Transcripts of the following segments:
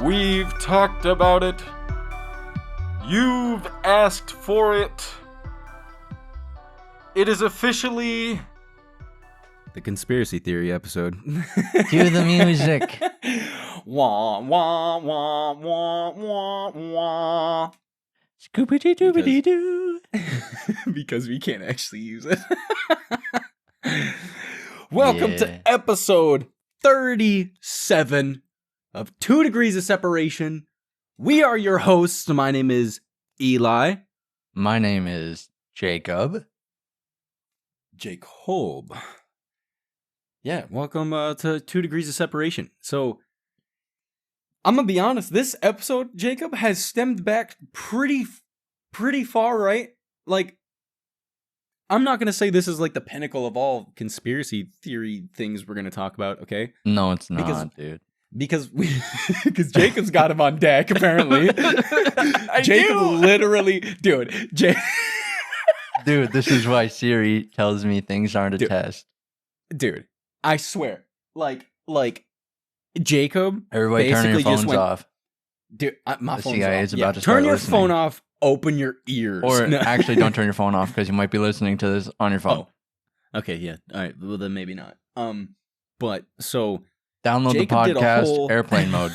We've talked about it. You've asked for it. It is officially the conspiracy theory episode. Cue the music. Wah, wah, wah, wah, wah, wah. Scoopity-doobity-doo. Because we can't actually use it. Welcome Yeah. to episode 37 of 2 Degrees of Separation. We are your hosts. My name is Eli. My name is Jacob. Jacob. Yeah, welcome to 2 Degrees of Separation. So, I'm gonna be honest, this episode, Jacob, has stemmed back pretty far, right? Like, I'm not gonna say this is like the pinnacle of all conspiracy theory things we're gonna talk about, okay? No, it's not, Because- dude. Because Jacob's got him on deck, apparently. Jacob literally, dude, Dude, this is why Siri tells me things aren't a Dude. test. dude, I swear, like, Jacob, Everybody turn your basically just phones went- off. dude, my The phone's CIA off. is about to start turn your listening. phone off. Open your ears. Or No. actually, don't turn your phone off because you might be listening to this on your phone. Oh, okay, yeah, all right. Well, then maybe not. But so Download Jacob the did a podcast whole- airplane mode.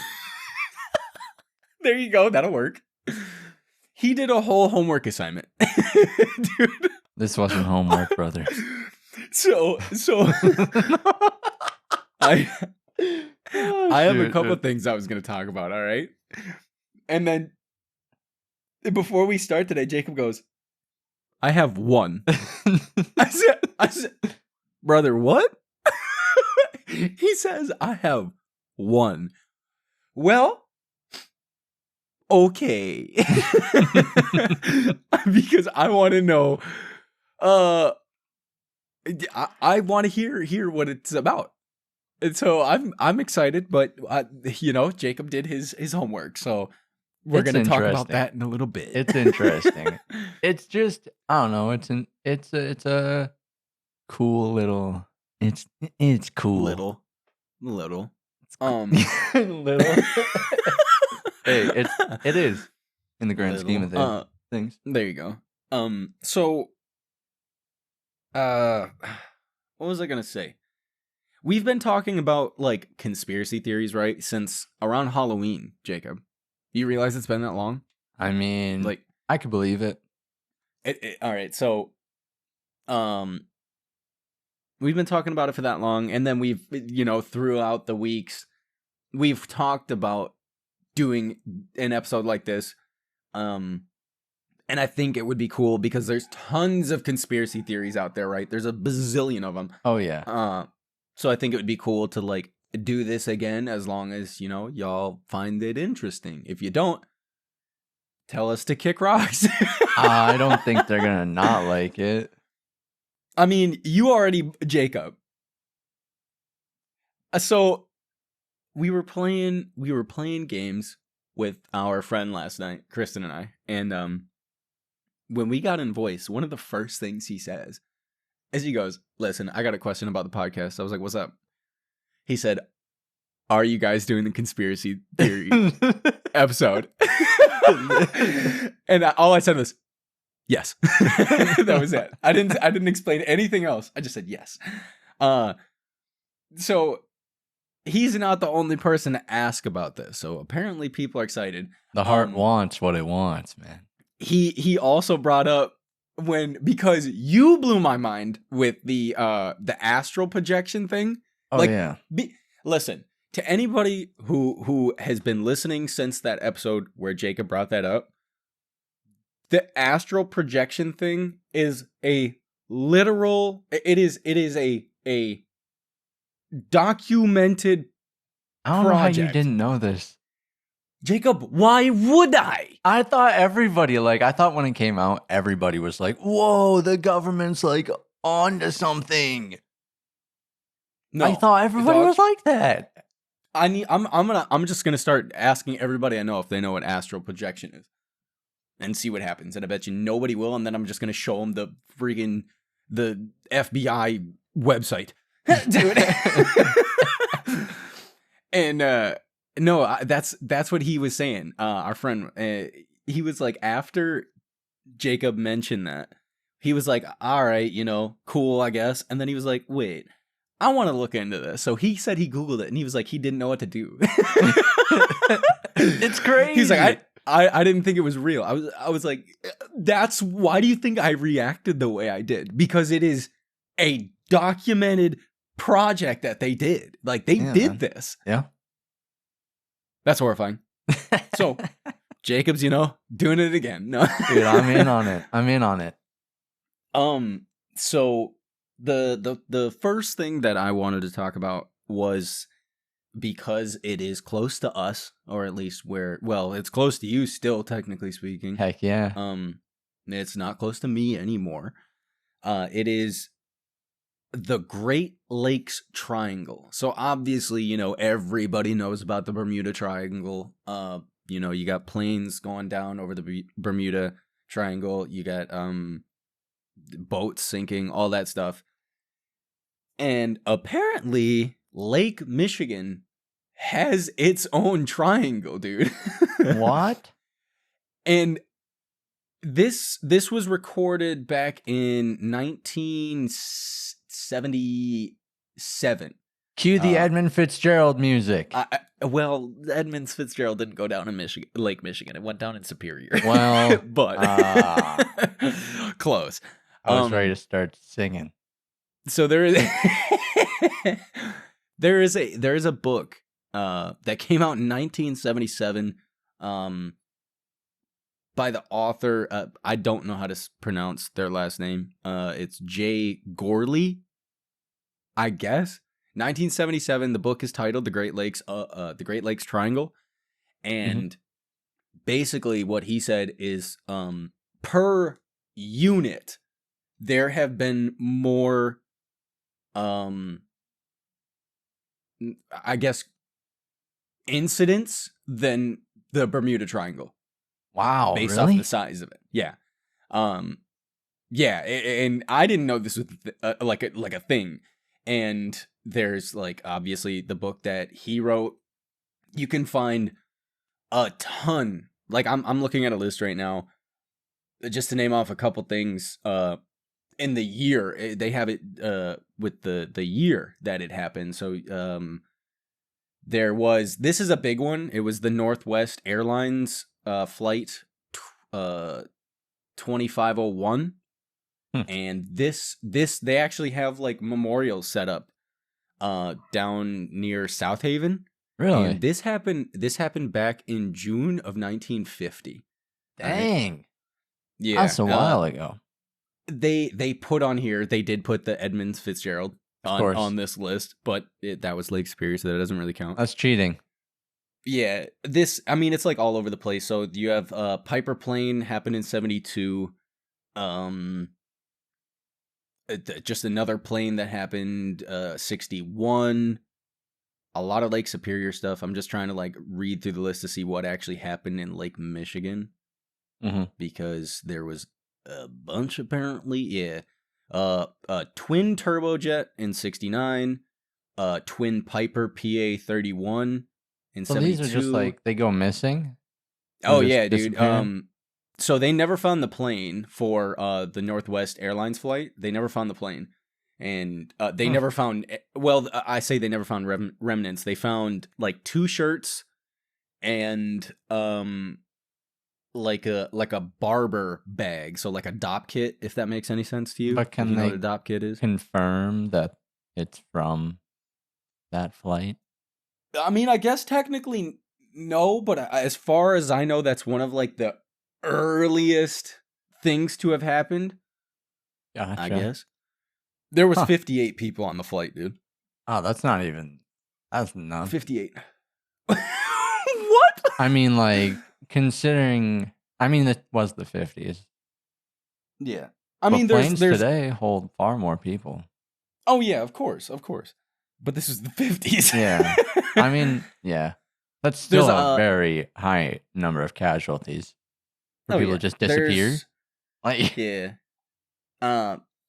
there you go. That'll work. He did a whole homework assignment, dude. This wasn't homework, brother. So I have a Shoot, couple dude. things I was going to talk about, all right? And then before we start today, Jacob goes, I have one. I said, brother, what? He says, I have one. Well, okay. Because I want to know, I want to hear what it's about. And so I'm excited, but Jacob did his homework, so we're It's going to talk about interesting. that in a little bit. It's interesting. It's just, I don't know. It's a cool little. It's cool. little. little. Hey, it is in the grand scheme of things. There you go. So, what was I gonna say? We've been talking about like conspiracy theories, right? Since around Halloween, Jacob. You realize it's been that long? I mean, Like, I could believe it. all right. So, we've been talking about it for that long, and then we've, throughout the weeks, we've talked about doing an episode like this. And I think it would be cool because there's tons of conspiracy theories out there, right? There's a bazillion of them. Oh yeah. So I think it would be cool to like do this again as long as, y'all find it interesting. If you don't, tell us to kick rocks. I don't think they're gonna not like it. I mean, you already, Jacob. So we were playing games with our friend last night, Kristen and I, and when we got in voice, one of the first things he says is he goes, "Listen, I got a question about the podcast." I was like, "What's up?" He said, "Are you guys doing the conspiracy theory episode?" And all I said was, "Yes." That was it. I didn't explain anything else. I just said yes. So he's not the only person to ask about this. So apparently people are excited. The heart Um, wants what it wants, man. He also brought up because you blew my mind with the astral projection thing. Oh like, yeah. Listen, to anybody who has been listening since that episode where Jacob brought that up, the astral projection thing is a literal. It is a documented. I don't know how you project. didn't know this. Jacob, why would I? I thought I thought when it came out, everybody was like, "Whoa, the government's like onto something." No, I thought everybody dog. was like that. I'm just gonna start asking everybody I know if they know what astral projection is, and see what happens. And I bet you nobody will. And then I'm just gonna show them the FBI website, dude. And No, that's what he was saying. Our friend, he was like, after Jacob mentioned that, he was like, all right, cool, I guess. And then he was like, wait, I want to look into this. So he said he Googled it, and he was like, he didn't know what to do. It's crazy. He's like, I didn't think it was real. I was like, that's why do you think I reacted the way I did? Because it is a documented project that they did. Like, they did this. Yeah. That's horrifying. So, Jacob's, doing it again. No. Dude, I'm in on it. I'm in on it. So the first thing that I wanted to talk about was, because it is close to us, or at least it's close to you still, technically speaking. Heck yeah. It's not close to me anymore. It is the Great Lakes Triangle. So obviously, everybody knows about the Bermuda Triangle. You got planes going down over the Bermuda Triangle. You got boats sinking, all that stuff. And apparently Lake Michigan has its own triangle, dude. What? And this was recorded back in 1977. Cue the Edmund Fitzgerald music. Edmund Fitzgerald didn't go down in Lake Michigan. It went down in Superior. Well, but close. I was ready to start singing. So there is a book that came out in 1977 by the author. I don't know how to pronounce their last name. It's Jay Gorley, I guess. 1977. The book is titled The Great Lakes Triangle, and basically what he said is, per unit, there have been more, I guess, incidents than the Bermuda Triangle. Wow, based really? off the size of it. Yeah. Yeah, and I didn't know this was like a thing. And there's, like, obviously the book that he wrote. You can find a ton. Like, I'm looking at a list right now, just to name off a couple things. In the year, they have it with the year that it happened. So this is a big one. It was the Northwest Airlines flight 2501. And this they actually have, like, memorials set up down near South Haven. Really? And this happened back in June of 1950. Dang. Right? Yeah. That's a while ago. They put on here, they did put the Edmund Fitzgerald on this list, but that was Lake Superior, so that doesn't really count. That's cheating. Yeah, it's like all over the place. So you have Piper Plane happened in 72. Just another plane that happened 61. A lot of Lake Superior stuff. I'm just trying to, like, read through the list to see what actually happened in Lake Michigan, because there was a bunch, apparently. Yeah. Twin turbojet in 69. Twin Piper PA 31 in 72. These are just, like, they go missing? Oh yeah, dude. So they never found the plane for the Northwest Airlines flight. They never found the plane. And they never found, I say they never found remnants. They found, like, 2 shirts and like a barber bag, so like a DOP kit, if that makes any sense to you. But can you know they what a DOP kit is? confirm that it's from that flight? I mean, I guess technically no, but as far as I know, that's one of, like, the earliest things to have happened. Gotcha. I guess. There was 58 people on the flight, dude. Oh, that's not even... That's nothing. 58. What? I mean, like, considering... I mean, it was the 50s. Yeah. I mean, there's today hold far more people. Oh, yeah, of course. But this is the 50s. Yeah. I mean, yeah. That's still a very high number of casualties. For people just disappear. Like, yeah.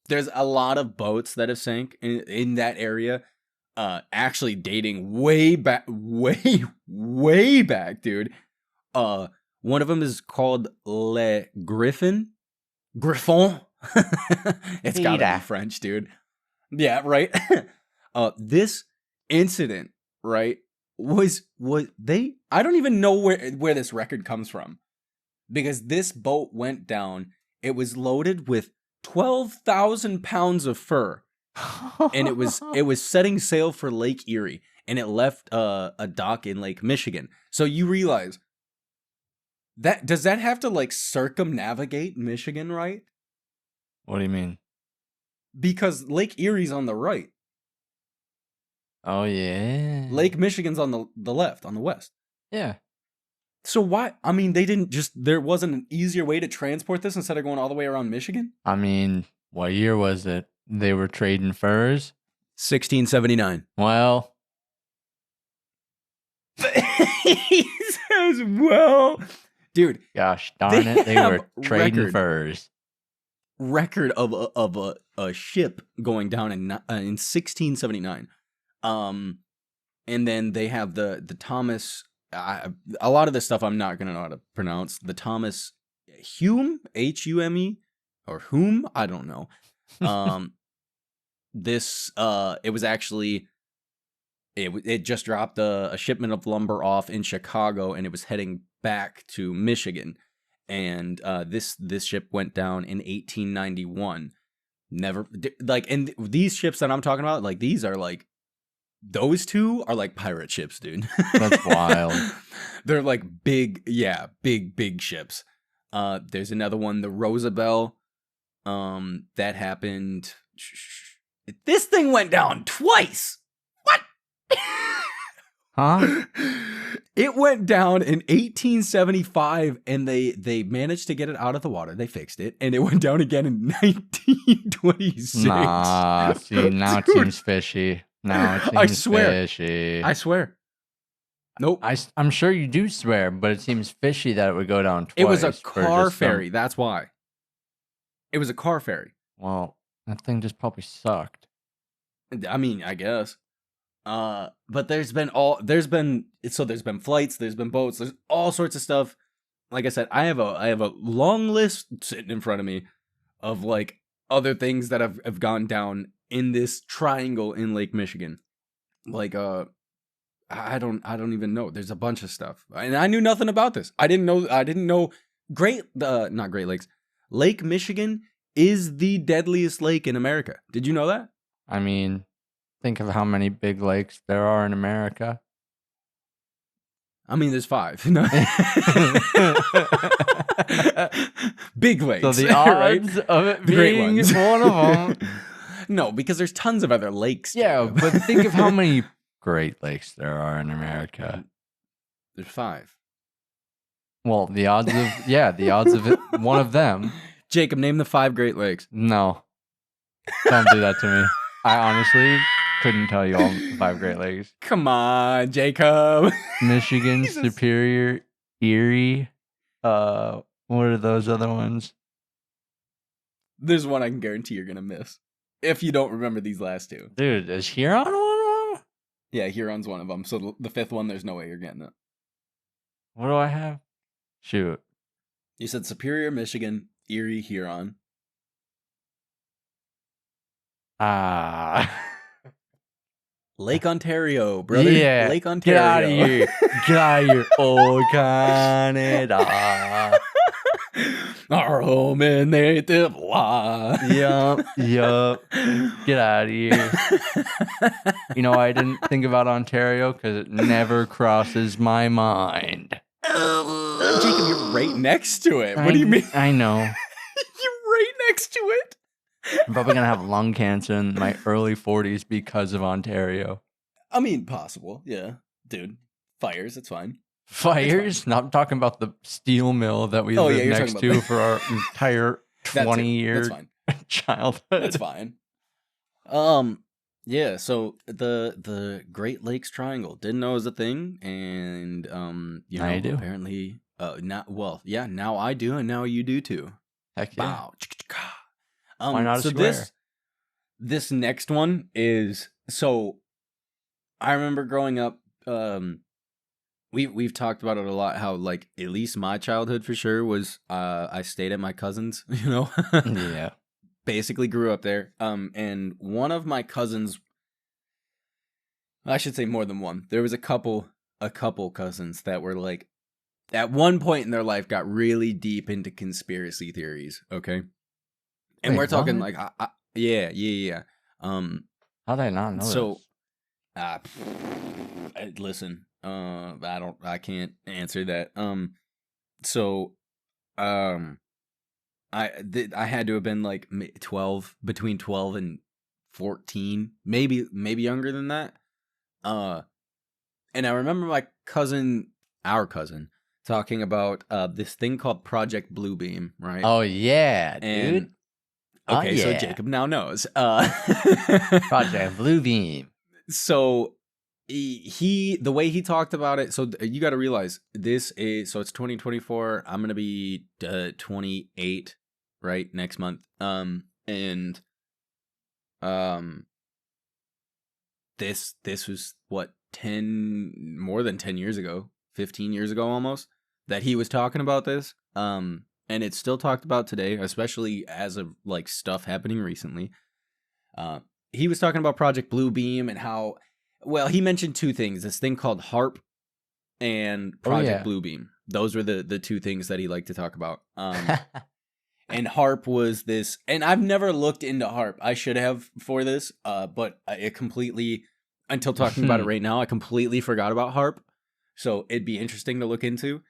There's a lot of boats that have sank in that area. actually dating way back, way back, dude. One of them is called Le Griffon. Griffon. It's gotta be French, dude. Yeah, right. This incident, right, was they? I don't even know where this record comes from, because this boat went down. It was loaded with 12,000 pounds of fur, and it was setting sail for Lake Erie, and it left a dock in Lake Michigan. So you realize that does that have to like circumnavigate Michigan, right? What do you mean? Because Lake Erie's on the right. Oh yeah. Lake Michigan's on the left, on the west. Yeah. So why? I mean, there wasn't an easier way to transport this instead of going all the way around Michigan? I mean, what year was it? They were trading furs? 1679. Well. He says, well. Dude. Gosh darn it, they were trading furs. Record of a ship going down in 1679. And then they have the Thomas... a lot of this stuff I'm not going to know how to pronounce. The Thomas Hume, Hume, or Whom, I don't know. It was actually, it just dropped a shipment of lumber off in Chicago, and it was heading back to Michigan. And this ship went down in 1891. Never, like, and these ships that I'm talking about, like, these are like, those two are like pirate ships, dude. That's wild. They're like big ships. There's another one, the Rosabelle. That happened. This thing went down twice. What? Huh? It went down in 1875, and they managed to get it out of the water. They fixed it, and it went down again in 1926. Nah, see, now it seems fishy. Now it seems fishy. I swear. Nope. I'm sure you do swear, but it seems fishy that it would go down twice. It was a car ferry. That's why. It was a car ferry. Well, that thing just probably sucked. I mean, I guess. But there's been flights, there's been boats, there's all sorts of stuff. Like I said, I have a long list sitting in front of me of like other things that have gone down in this triangle in Lake Michigan. Like I don't even know. There's a bunch of stuff. And I knew nothing about this. I didn't know not Great Lakes. Lake Michigan is the deadliest lake in America. Did you know that? I mean, think of how many big lakes there are in America. I mean, there's 5. No. Big lakes. So the odds of it being one of them. No, because there's tons of other lakes. Yeah, but think of how many Great Lakes there are in America. There's 5. Well, the odds of it, one of them. Jacob, name the 5 Great Lakes. No. Don't do that to me. I honestly couldn't tell you all 5 Great Lakes. Come on, Jacob. Michigan, Superior, Erie. What are those other ones? There's one I can guarantee you're going to miss. If you don't remember these last 2. Dude, is Huron one of them? Yeah, Huron's one of them. So the 5th one, there's no way you're getting it. What do I have? Shoot. You said Superior, Michigan, Erie, Huron. Lake Ontario, brother. Yeah. Lake Ontario. Get out of here. Get out of here. Oh, Canada. Our home and native land. Yup. Get out of here. You know, I didn't think about Ontario because it never crosses my mind. Jacob, you're right next to it. What do you mean? I know. You're right next to it. I'm probably going to have lung cancer in my early 40s because of Ontario. I mean, possible. Yeah. Dude, fires, it's fine. Fires? No, I'm talking about the steel mill that we lived next to for our entire 20-year childhood. That's fine. Yeah, so the Great Lakes Triangle, didn't know it was a thing, and you know, apparently now I do, and now you do too. Heck yeah. Wow. Why not a square? This next one is, so I remember growing up, we've talked about it a lot, how like at least my childhood for sure was I stayed at my cousin's, Yeah. Basically grew up there. And one of my cousins, I should say more than one. There was a couple cousins that were like at one point in their life got really deep into conspiracy theories, okay? And Wait, we're talking what? like yeah. How did I not know So this? listen, I can't answer that. So I had to have been like 12, between 12 and 14, maybe younger than that. And I remember our cousin, talking about this thing called Project Bluebeam, right? Oh yeah, dude. And okay, yeah. so Jacob now knows. Project Bluebeam. So the way he talked about it, so you got to realize this is, so it's 2024. I'm gonna be 28, right, next month. And this was what, more than 10 years ago, 15 years ago almost, that he was talking about this. And it's still talked about today, especially as of like stuff happening recently. He was talking about Project Bluebeam and how, well, he mentioned two things: this thing called HARP and Project Bluebeam. Those were the two things that he liked to talk about. And HARP was this, and I've never looked into HARP. I should have for this, but it completely, until talking about it right now, I completely forgot about HARP. So it'd be interesting to look into.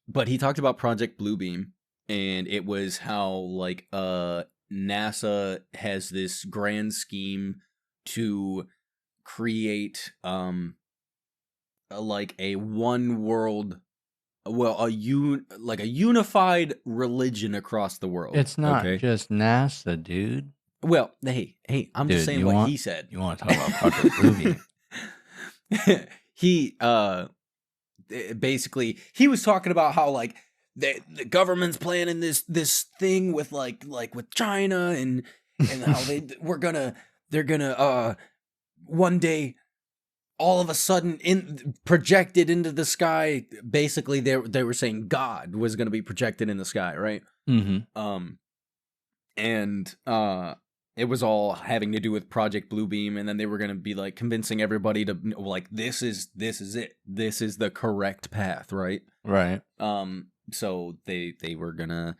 But he talked about Project Bluebeam, and it was how like NASA has this grand scheme to create like a one world, well, a unified religion across the world. It's not just NASA, dude. Well, hey, I'm just saying what he said. You want to talk about Project Bluebeam? He basically, he was talking about how like the government's planning this thing with like with China and how they're gonna one day all of a sudden projected into the sky. Basically, they were saying God was gonna be projected in the sky, right? Mm-hmm. And it was all having to do with Project Bluebeam, and then they were going to be like convincing everybody to like, this is it. This is the correct path, right? Right. So they were gonna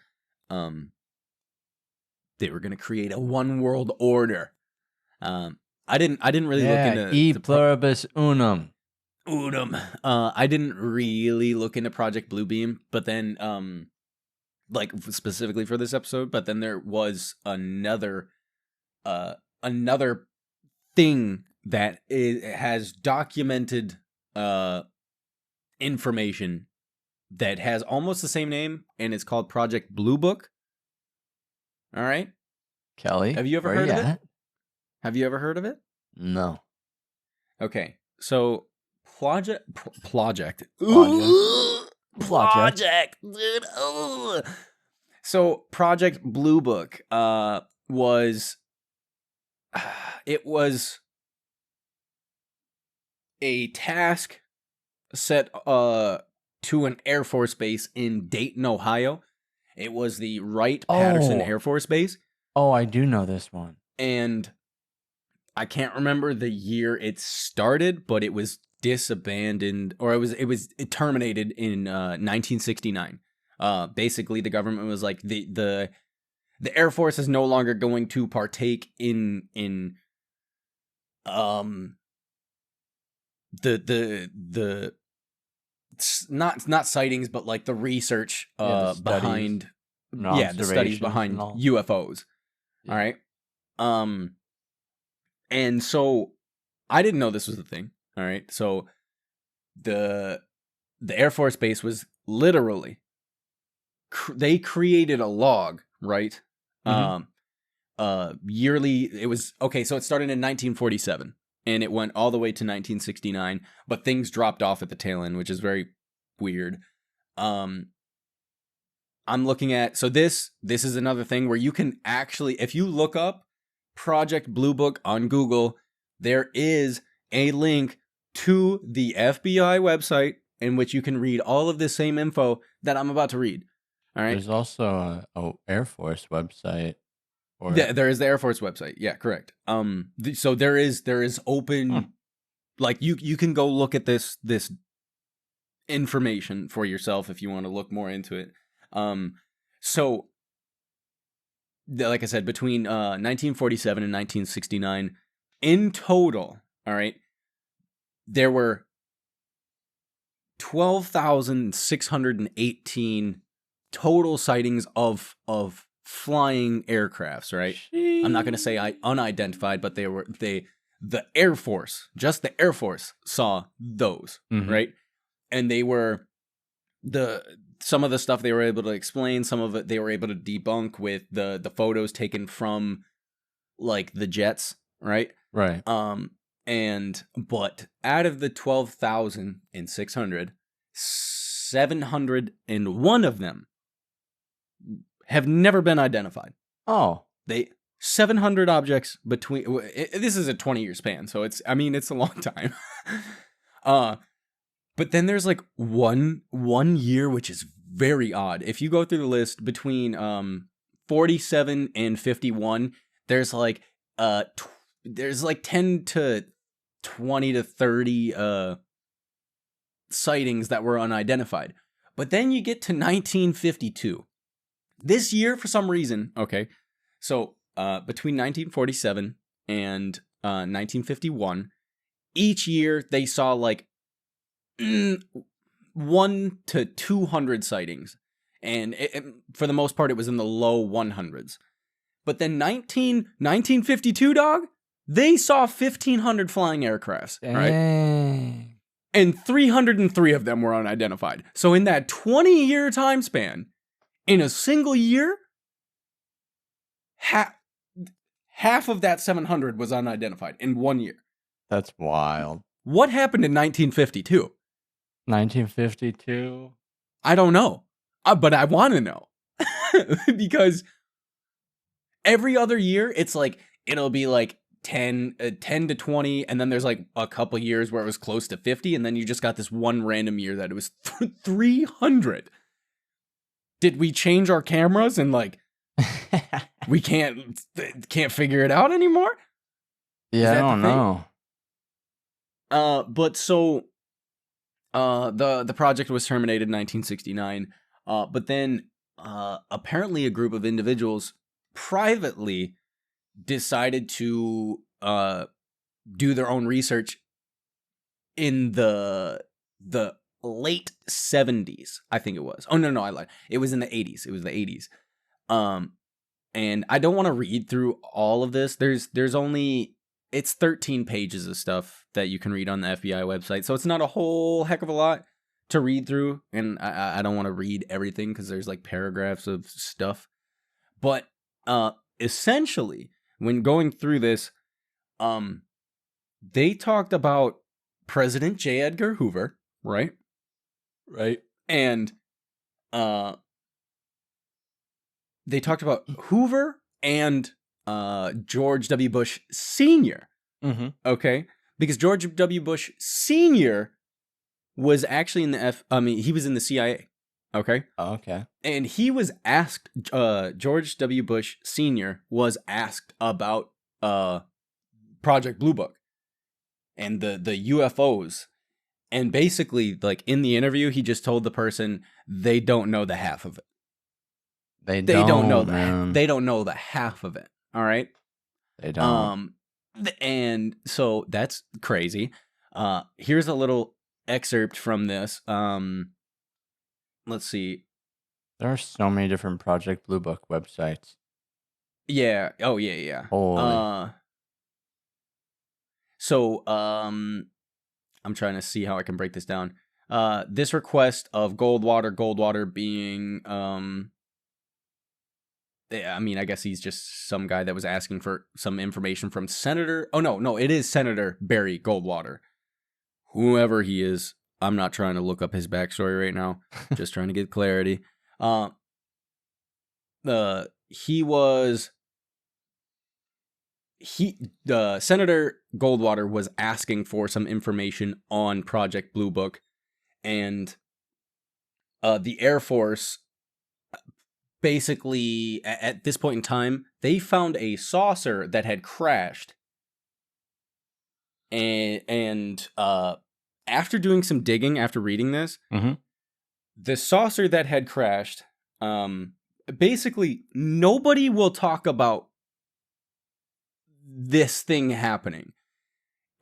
create a one world order. I didn't really look into E pluribus unum. I didn't really look into Project Bluebeam, but then like specifically for this episode, but then there was another thing that has documented information that has almost the same name, and it's called Project Blue Book. All right, Kelly, have you ever heard of it? Have you ever heard of it? No. Okay, so project, dude. So Project Blue Book was a task set to an Air Force base in Dayton, Ohio. It was the Wright-Patterson Air Force Base. Oh, I do know this one. And I can't remember the year it started, but it was disabandoned, or it terminated in 1969. Basically, the government was like, the Air Force is no longer going to partake in the not sightings, but like the research behind the studies behind UFOs. Yeah. All right. And so I didn't know this was a thing. All right. So the Air Force Base was literally they created a log, right? Mm-hmm. Yearly, it was okay. So it started in 1947 and it went all the way to 1969, but things dropped off at the tail end, which is very weird. I'm looking at, so this is another thing where you can actually, if you look up Project Blue Book on Google, there is a link to the FBI website in which you can read all of this same info that I'm about to read. All right. There's also a Air Force website. There is the Air Force website. Yeah, correct. So there is open, like you can go look at this information for yourself if you want to look more into it. So like I said, between 1947 and 1969, in total, all right, there were 12,618 total sightings of flying aircrafts, right? I'm not going to say unidentified, but the Air Force, just the Air Force saw those, right? And they were some of the stuff they were able to explain, some of it they were able to debunk with the photos taken from like the jets, right? Right. But out of the 12,600, 701 of them have never been identified. Oh, 700 objects between. This is a 20-year span, so it's a long time. But then there's like one year which is very odd. If you go through the list between 47 and 51, there's like 10 to 20 to 30 sightings that were unidentified. But then you get to 1952. This year, for some reason, okay, so between 1947 and 1951, each year they saw like 1 to 200 sightings, and for the most part, it was in the low 100s. But then 1952, dog, they saw 1,500 flying aircrafts, right? And 303 of them were unidentified. So in that 20-year time span, in a single year, half of that 700 was unidentified in 1 year. That's wild. What happened in 1952? 1952? I don't know, but I want to know. Because every other year, it's like, it'll be like 10 to 20, and then there's like a couple years where it was close to 50, and then you just got this one random year that it was 300. Did we change our cameras and like we can't figure it out anymore? Yeah, I don't know. But so the project was terminated in 1969. But then apparently a group of individuals privately decided to do their own research in the late 70s, I think it was. Oh, no, I lied. It was in the 80s. It was the 80s. And I don't want to read through all of this. There's only, it's 13 pages of stuff that you can read on the FBI website. So it's not a whole heck of a lot to read through. And I don't want to read everything because there's like paragraphs of stuff. But essentially, when going through this, they talked about President J. Edgar Hoover, right? Right. And they talked about Hoover and George W. Bush Sr. Mm-hmm. Okay? Because George W. Bush Sr. was actually in he was in the CIA. Okay? Oh, okay. And he was asked, George W. Bush Sr. was asked about Project Blue Book and the UFOs. And basically, like, in the interview, he just told the person they don't know the half of it. They don't know the half of it. All right? They don't. And so that's crazy. Here's a little excerpt from this. Let's see. There are so many different Project Blue Book websites. Yeah. Oh, yeah. Holy. So, I'm trying to see how I can break this down. This request of Goldwater being, I guess he's just some guy that was asking for some information from Senator. Oh, no, it is Senator Barry Goldwater. Whoever he is, I'm not trying to look up his backstory right now. Just trying to get clarity. He Senator Goldwater was asking for some information on Project Blue Book, and the Air Force basically, at this point in time, they found a saucer that had crashed. And after doing some digging, after reading this, the saucer that had crashed, basically, nobody will talk about this thing happening.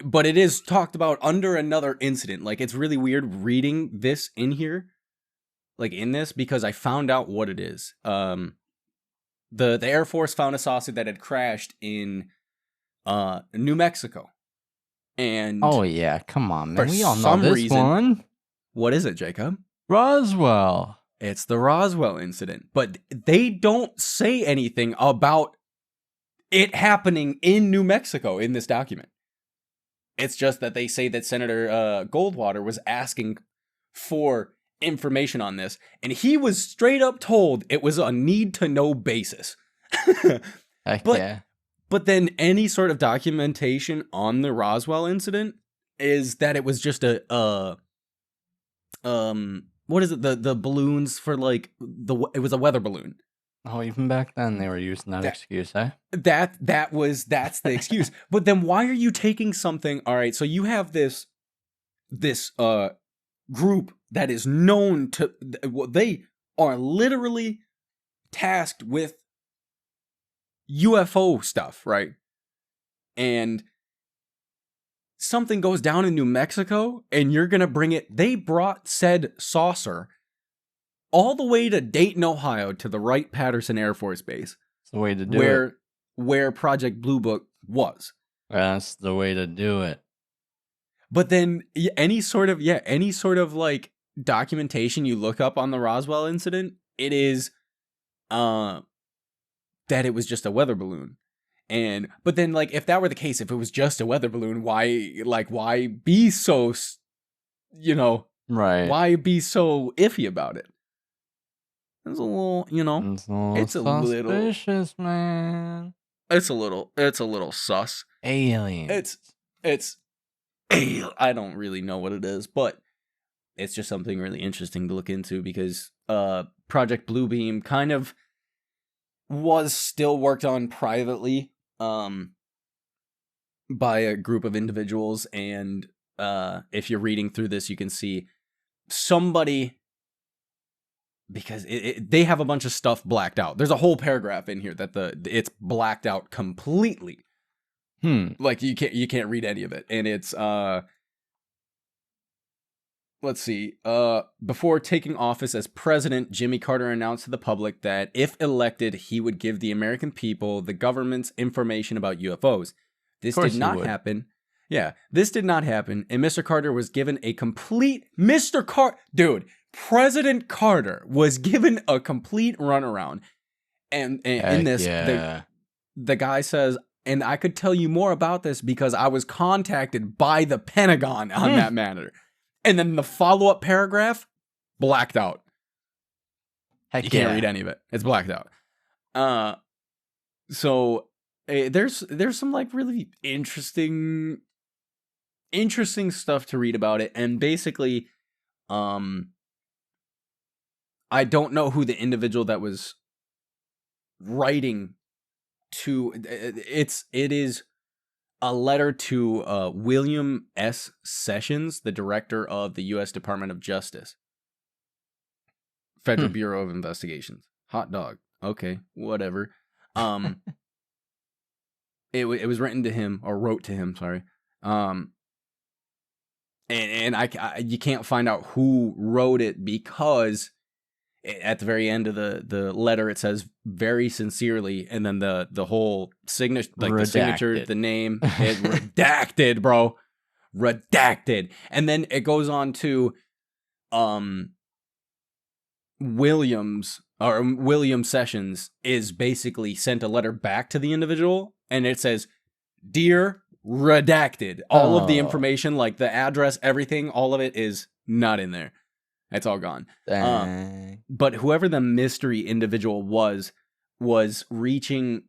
But it is talked about under another incident. Like, it's really weird reading this in here. Like, in this, because I found out what it is. The Air Force found a saucer that had crashed in New Mexico. And oh yeah, come on, man. We all know this one. What is it, Jacob? Roswell. It's the Roswell incident. But they don't say anything about it happening in New Mexico in this document. It's just that they say that Senator Goldwater was asking for information on this, and he was straight up told it was a need-to-know basis. But then any sort of documentation on the Roswell incident is that it was just a what is it? The balloons for like it was a weather balloon. Oh, even back then they were using that excuse, eh? That's the excuse. But then why are you taking something? All right, so you have this group that is known to, they are literally tasked with UFO stuff, right? And something goes down in New Mexico and you're gonna bring it. They brought said saucer all the way to Dayton, Ohio, to the Wright-Patterson Air Force Base. That's the way to do it. Where Project Blue Book was. That's the way to do it. But then any sort of like documentation you look up on the Roswell incident, it is that it was just a weather balloon. But then, like, if that were the case, if it was just a weather balloon, why be so, right? Why be so iffy about it? It's a little, it's a little suspicious, man. It's a little sus. Alien. It's I don't really know what it is, but it's just something really interesting to look into because Project Bluebeam kind of was still worked on privately by a group of individuals, and if you're reading through this, you can see somebody, because they have a bunch of stuff blacked out. There's a whole paragraph in here that it's blacked out completely. Like you can't read any of it, and it's let's see. Before taking office as president, Jimmy Carter announced to the public that if elected, he would give the American people the government's information about UFOs. This did not happen. Yeah, this did not happen, and Mr. Carter was given a complete President Carter was given a complete runaround. And in this, the guy says, and I could tell you more about this because I was contacted by the Pentagon on that matter. And then the follow-up paragraph, blacked out. You can't read any of it. It's blacked out. So there's some like really interesting stuff to read about it. And basically, I don't know who the individual that was writing to. It is a letter to William S. Sessions, the director of the U.S. Department of Justice, Federal Bureau of Investigations. Hot dog. Okay, whatever. It was written to him, or wrote to him. Sorry. And you can't find out who wrote it because at the very end of the letter it says very sincerely, and then the whole signature, like redacted. The signature, the name, it redacted, bro, redacted, and then it goes on to William Sessions is basically sent a letter back to the individual, and it says, "Dear redacted." All of the information, like the address, everything, all of it is not in there. It's all gone. But whoever the mystery individual was reaching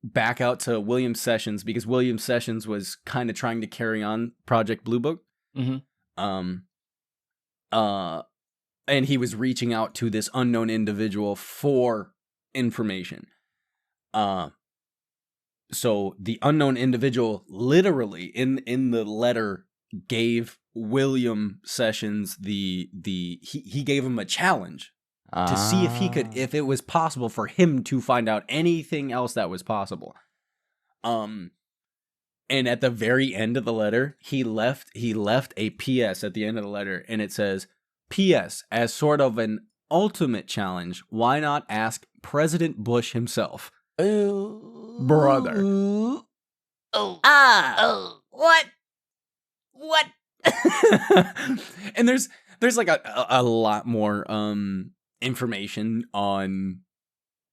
back out to William Sessions because William Sessions was kind of trying to carry on Project Blue Book. Mm-hmm. And he was reaching out to this unknown individual for information. So the unknown individual literally in the letter gave William Sessions he gave him a challenge to see if it was possible for him to find out anything else that was possible. And at the very end of the letter, he left a PS at the end of the letter, and it says, "PS, as sort of an ultimate challenge, why not ask President Bush himself?" Brother. What? And there's like a lot more information on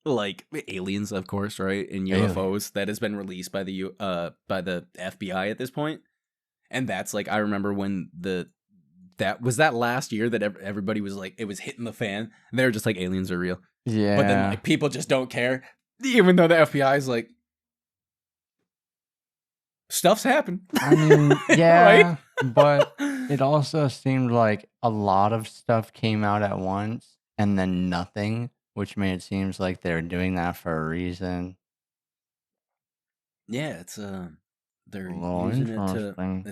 like aliens, of course, right, and UFOs that has been released by the FBI at this point. And that's like, I remember when that last year that everybody was like, it was hitting the fan. And they were just like, aliens are real. Yeah. But then like people just don't care, even though the FBI is like, stuff's happened. I mean, yeah, right? But it also seemed like a lot of stuff came out at once and then nothing, which made it seem like they're doing that for a reason. Yeah, it's they're using it to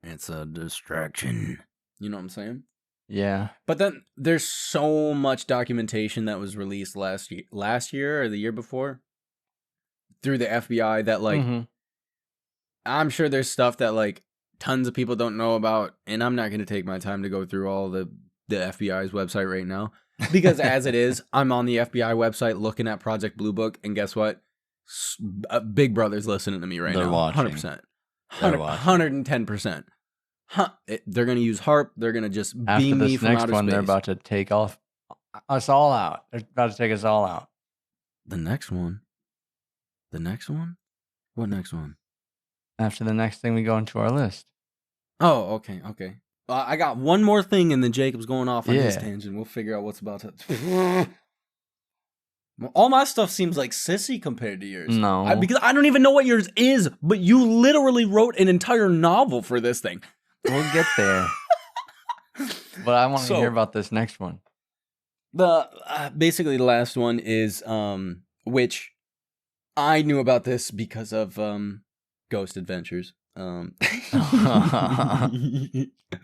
it's a distraction. You know what I'm saying? Yeah. But then there's so much documentation that was released last year or the year before through the FBI that like I'm sure there's stuff that like tons of people don't know about, and I'm not going to take my time to go through all the FBI's website right now because as it is, I'm on the FBI website looking at Project Blue Book, and guess what? Big Brother's listening to me right now. Watching. 100%. 110%. They're going to use HARP. They're going to just beam me from outer space. After this next one, they're about to take us all out. They're about to take us all out. The next one? What next one? After the next thing, we go into our list. Oh, okay. I got one more thing, and then Jacob's going off on his tangent. We'll figure out what's about to... All my stuff seems like sissy compared to yours. No. Because I don't even know what yours is, but you literally wrote an entire novel for this thing. We'll get there. But I want to hear about this next one. Basically, the last one is, which I knew about this because of Ghost Adventures.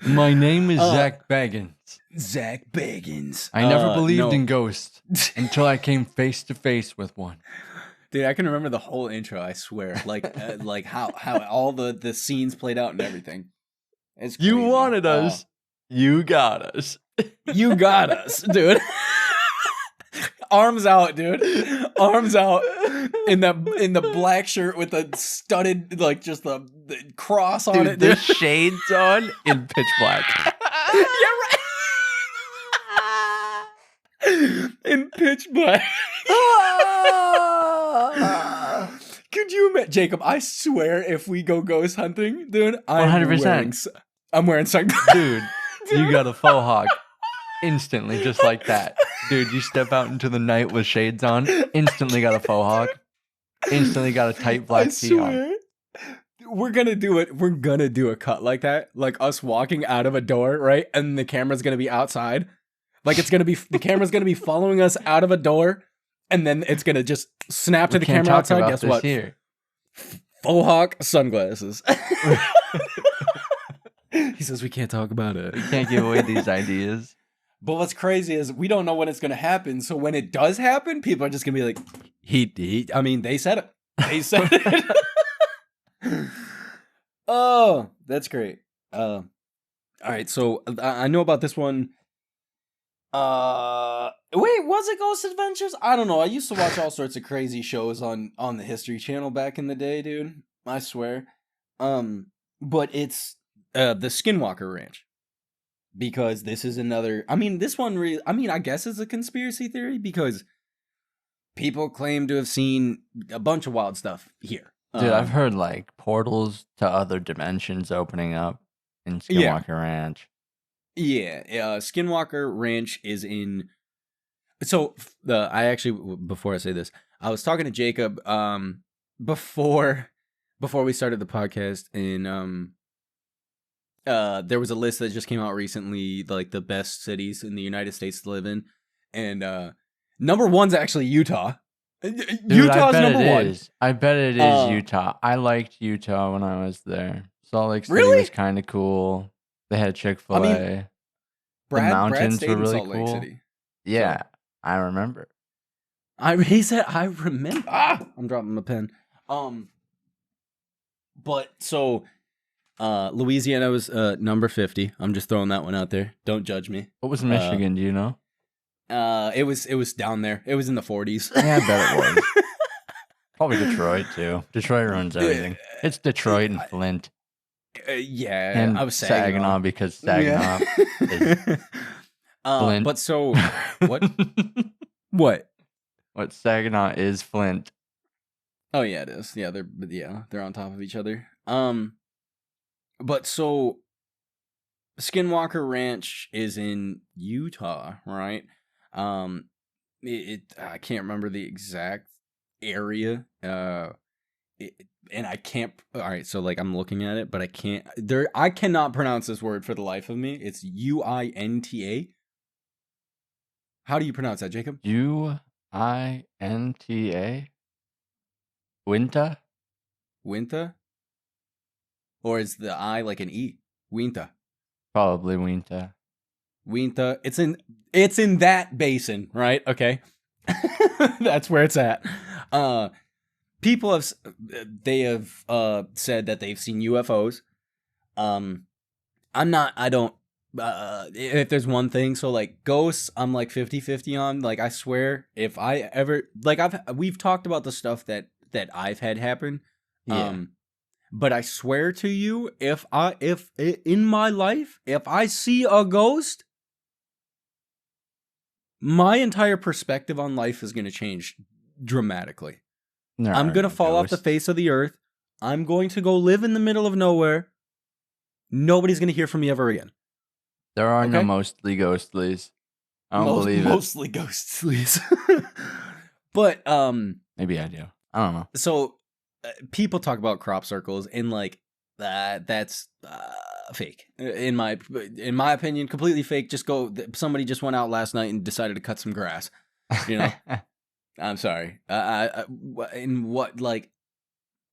My name is Zach Baggins. Zach Baggins. I never believed in ghosts until I came face to face with one. Dude, I can remember the whole intro, I swear. Like how all the scenes played out and everything. It's crazy. You wanted us. You got us. You got us, dude. Arms out, dude. Arms out in the black shirt with the studded, like just the cross on it, dude. The shades on in pitch black. Yeah, right. In pitch black. Could you imagine, Jacob? I swear, if we go ghost hunting, dude, 100%. I'm wearing sunglasses. Dude, you got a faux hawk instantly, just like that. Dude, you step out into the night with shades on, instantly got a faux hawk, instantly got a tight black tee on. We're gonna do it. We're gonna do a cut like that, like us walking out of a door, right? And the camera's gonna be outside. Like it's gonna be the camera's gonna be following us out of a door, and then it's gonna just snap to the camera outside. Guess what? Here. Faux hawk sunglasses. He says we can't talk about it. We can't give away these ideas. But what's crazy is we don't know when it's going to happen. So when it does happen, people are just going to be like, I mean, they said it. They said it. Oh, that's great. All right. So I know about this one. Wait, was it Ghost Adventures? I don't know. I used to watch all sorts of crazy shows on the History Channel back in the day, dude. I swear. But it's the Skinwalker Ranch. Because this is another... I mean, this one really... I mean, I guess it's a conspiracy theory because people claim to have seen a bunch of wild stuff here. Dude, I've heard, like, portals to other dimensions opening up in Skinwalker Ranch. Yeah, Skinwalker Ranch is in... So, I actually... Before I say this, I was talking to Jacob before we started the podcast, and there was a list that just came out recently, like the best cities in the United States to live in, and number one's actually Utah. Dude, Utah's number one. I bet it is Utah. I liked Utah when I was there. Salt Lake City Really? was kind of cool. They had Chick-fil-A. The Brad mountains stayed were in really Salt Lake cool. City. Yeah, I remember. He said, I remember. I'm dropping my pen. But so, Louisiana was number 50. I'm just throwing that one out there. Don't judge me. What was Michigan? Do you know? It was down there. It was in the 40s. Yeah, I bet it was. Probably Detroit too. Detroit runs everything. It's Detroit and Flint. Yeah, And I was Saginaw because Saginaw is Flint. But so what? What? What Saginaw is Flint. Oh yeah, it is. Yeah, they're on top of each other. But so Skinwalker Ranch is in Utah, right? I can't remember the exact area. And I can't. All right, so like I'm looking at it, but I can't. I cannot pronounce this word for the life of me. It's UINTA. How do you pronounce that, Jacob? UINTA. Winta. Winta? Or is the I like an E? Winta. Probably Winta. Winta. It's in that basin, right? Okay. That's where it's at. People have said that they've seen UFOs. If there's one thing, so like ghosts, I'm like 50-50 on. Like I swear, if I ever we've talked about the stuff that I've had happen. Yeah. But I swear to you, if in my life, if I see a ghost, my entire perspective on life is going to change dramatically. I'm going to fall off the face of the earth. I'm going to go live in the middle of nowhere. Nobody's going to hear from me ever again. There are no mostly ghostlies. I don't believe it. Mostly ghostlies. But maybe I do. I don't know. So people talk about crop circles and like that's fake. In my opinion, completely fake. Somebody just went out last night and decided to cut some grass. You know. I'm sorry. In what, like,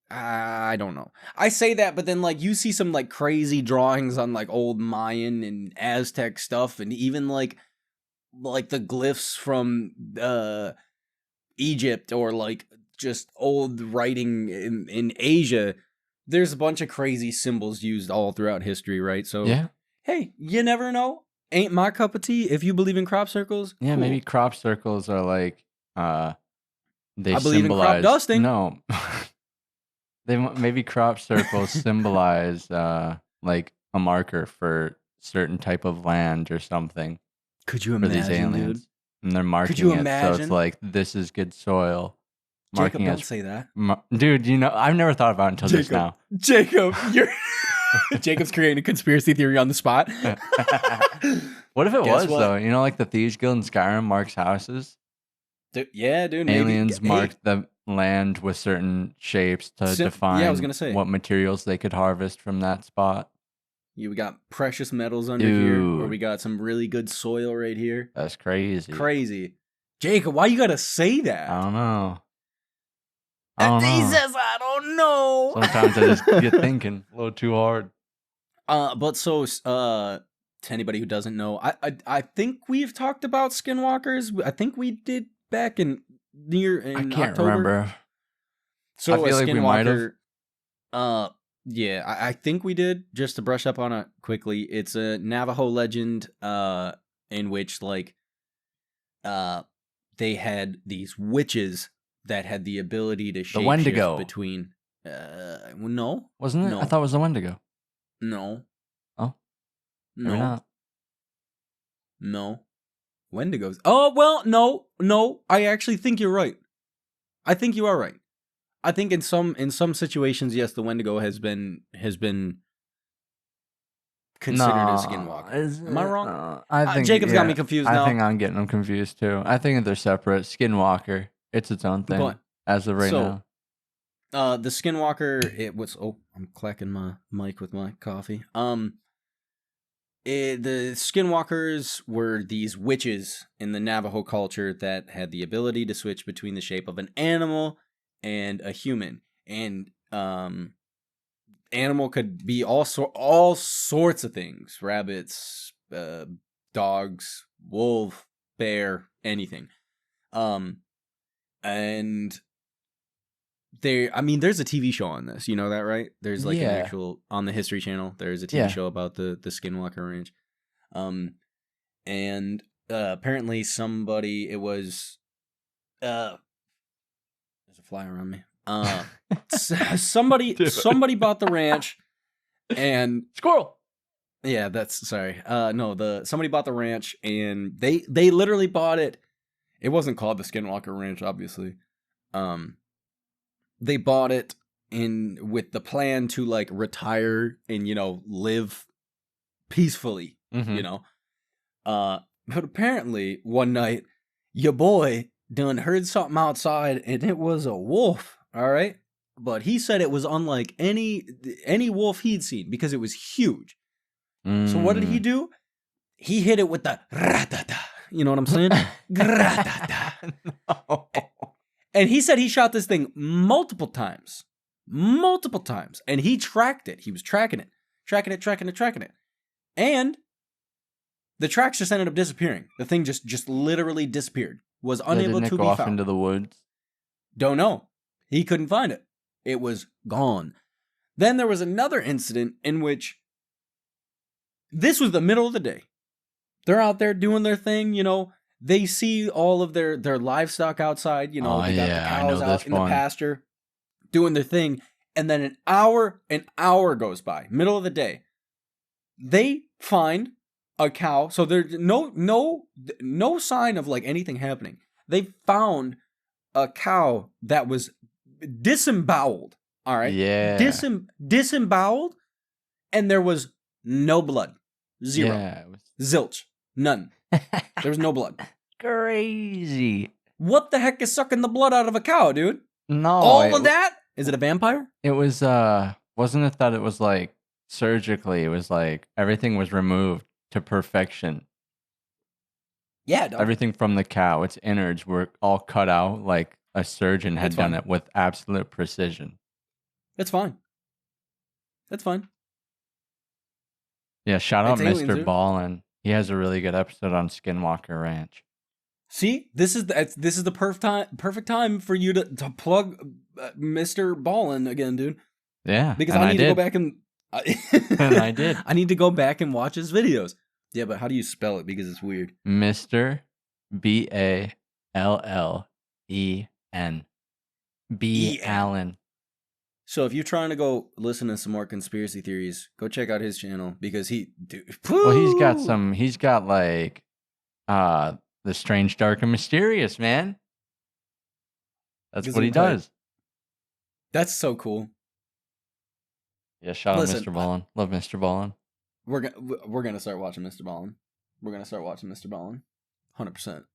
I don't know. I say that, but then, like, you see some, like, crazy drawings on, like, old Mayan and Aztec stuff, and even, like the glyphs from, Egypt, or, like, just old writing in Asia. There's a bunch of crazy symbols used all throughout history, right? So, yeah. Hey, you never know. Ain't my cup of tea. If you believe in crop circles, yeah, cool. Maybe crop circles are like, they I believe in crop dusting. No, maybe crop circles symbolize like a marker for certain type of land or something. Could you for imagine, these aliens? dude? And they're marking you it, so imagine? it's like this is good soil. Jacob, Marking don't as say that. dude. You know, I've never thought about it until just now. Jacob, you're Jacob's creating a conspiracy theory on the spot. What if it Guess was what? though? You know, like the Thieves Guild in Skyrim marks houses. Dude, maybe. Aliens marked the land with certain shapes to define I was gonna say. what materials they could harvest from that spot. We got precious metals under here, or we got some really good soil right here. That's crazy. Crazy. Jacob, why you gotta say that? I don't know. He says, I don't know. Sometimes I just get thinking a little too hard. But so, to anybody who doesn't know, I think we've talked about skinwalkers. I think we did back in I can't October. remember. So I feel a like we might have. skinwalker, yeah, I think we did. Just to brush up on it quickly, it's a Navajo legend, in which like, they had these witches that had the ability to shape Wendigo. between. No, Wasn't it? No. I thought it was the Wendigo. no, Oh, maybe no, not. no. Wendigos. Oh well, no. I actually think you're right. I think you are right. I think in some situations, yes, the Wendigo has been considered a skinwalker. Am I wrong? I think Jacob's got me confused now. I think I'm getting them confused too. I think they're separate. Skinwalker, it's its own thing But- as of right so, now. The Skinwalker, it was. Oh, I'm clacking my mic with my coffee. The Skinwalkers were these witches in the Navajo culture that had the ability to switch between the shape of an animal and a human, and animal could be all sorts of things: rabbits, dogs, wolf, bear, anything. And there's a TV show on this. You know that, right? There's like an actual on the History Channel. There's a TV show about the Skinwalker Ranch. And apparently somebody, it was there's a fly around me. Somebody bought the ranch, and squirrel. Yeah, somebody bought the ranch, and they literally bought it. It wasn't called the Skinwalker Ranch, obviously. They bought it with the plan to like retire and, live peacefully, but apparently one night your boy done heard something outside, and it was a wolf. All right. But he said it was unlike any wolf he'd seen because it was huge. So what did he do? He hit it with the ratata. You know what I'm saying? Ratata. No. And he said he shot this thing multiple times. And he tracked it. He was tracking it. And the tracks just ended up disappearing. The thing just literally disappeared. Was unable to be found. Didn't it go off into the woods? Don't know. He couldn't find it. It was gone. Then there was another incident in which this was the middle of the day. They're out there doing their thing, They see all of their livestock outside, they got the cows out in the pasture doing their thing. And then an hour goes by, middle of the day. They find a cow. So there's no sign of like anything happening. They found a cow that was disemboweled. All right. Yeah. Disemboweled. And there was no blood. Zero. Yeah, zilch. None. There was no blood. Crazy. What the heck is sucking the blood out of a cow, dude? No. All of that? Is it a vampire? It was, wasn't it that it was like surgically, it was like everything was removed to perfection. Yeah. Dog. Everything from the cow, its innards were all cut out like a surgeon had done it with absolute precision. That's fine. Yeah, shout out Mr. Ballin. He has a really good episode on Skinwalker Ranch. See, this is the perfect time for you to plug Mr. Ballin again, dude. Yeah, because I need to go back and and I did. I need to go back and watch his videos. Yeah, but how do you spell it? Because it's weird. Mr. Ballen. B. Allen. So if you're trying to go listen to some more conspiracy theories, go check out his channel because he's got like the strange, dark, and mysterious, man. That's what he does. That's so cool. Yeah, shout out Mr. Ballin. Love Mr. Ballin. We're gonna start watching Mr. Ballin. 100%.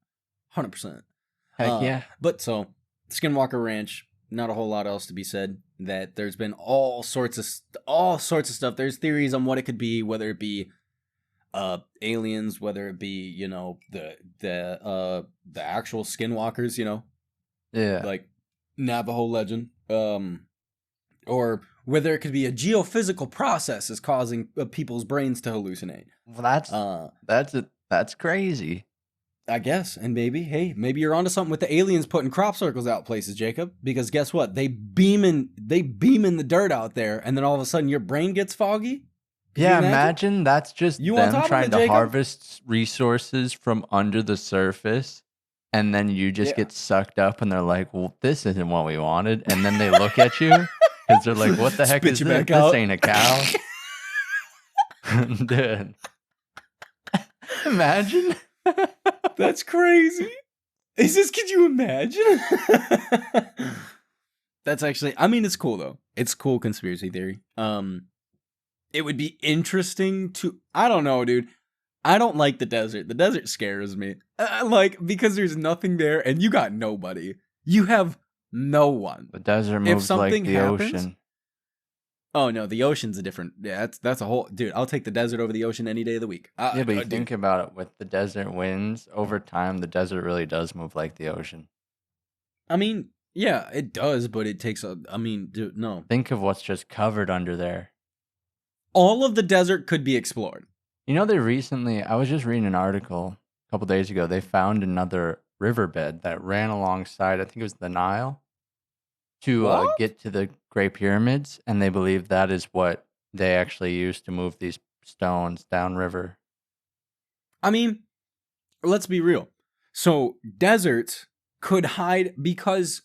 Heck yeah. But so Skinwalker Ranch, not a whole lot else to be said. That there's been all sorts of stuff. There's theories on what it could be, whether it be aliens, whether it be the actual Skinwalkers, yeah, like Navajo legend, or whether it could be a geophysical process is causing people's brains to hallucinate. Well, that's crazy. I guess. And maybe you're onto something with the aliens putting crop circles out places, Jacob. Because guess what? They beam in the dirt out there, and then all of a sudden your brain gets foggy. Yeah, imagine that's just them trying to harvest resources from under the surface, and then you just get sucked up, and they're like, well, this isn't what we wanted. And then they look at you, because they're like, what the heck is this? This ain't a cow. Dude. Imagine. That's crazy. Could you imagine? That's actually, it's cool though. It's cool conspiracy theory. It would be interesting to, I don't know, dude. I don't like the desert. The desert scares me. Because there's nothing there and you got nobody. You have No one. The desert moves like the ocean. Oh no, the ocean's a different. Yeah, that's a whole dude. I'll take the desert over the ocean any day of the week. Yeah, but you think about it, with the desert winds over time, the desert really does move like the ocean. I mean, yeah, it does, but it takes a. I mean, dude, no. Think of what's just covered under there. All of the desert could be explored. You know, I was just reading an article a couple days ago. They found another riverbed that ran alongside, I think it was the Nile, to get to the Great Pyramids, and they believe that is what they actually used to move these stones downriver. I mean, let's be real. So deserts could hide because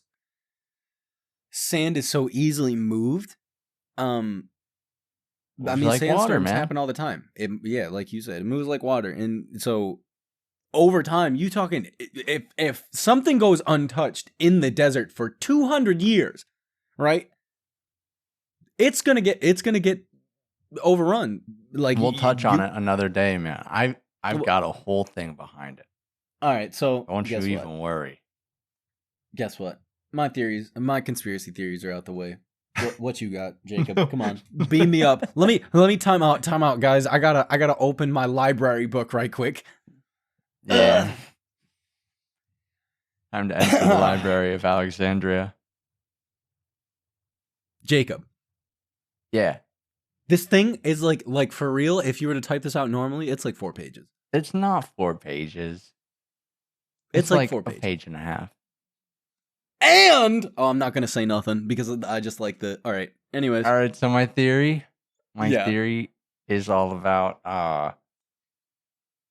sand is so easily moved. I mean, like sandstorms happen all the time. Yeah, like you said, it moves like water, and so over time, you talking if something goes untouched in the desert for 200 years, right? It's gonna get overrun. Like, we'll touch on it another day, man. I've got a whole thing behind it. All right, so don't you even worry. Guess what? My conspiracy theories are out the way. What you got, Jacob? Come on, beam me up. Let me time out, guys. I gotta open my library book right quick. Yeah. Time to enter the Library of Alexandria. Jacob. Yeah. This thing is like for real. If you were to type this out normally, it's like 4 pages. It's not 4 pages. It's like 4 pages. A page and a half. And I'm not gonna say nothing because I just like the. All right. Anyways. All right. So my theory is all about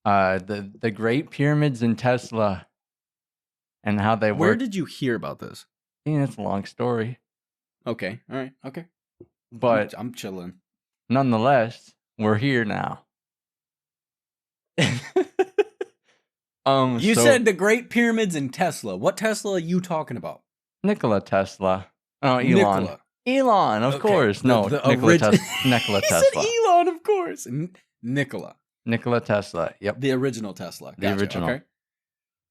the Great Pyramids in Tesla and how they work. Where did you hear about this? Yeah, it's a long story. Okay. All right. Okay. But I'm chilling. Nonetheless, we're here now. You said the Great Pyramids in Tesla. What Tesla are you talking about? Nikola Tesla. Oh, Elon. Elon, of course. No, Nikola Tesla. He said Elon, of course. Nikola. Nikola Tesla. Yep. The original Tesla. Gotcha. The original.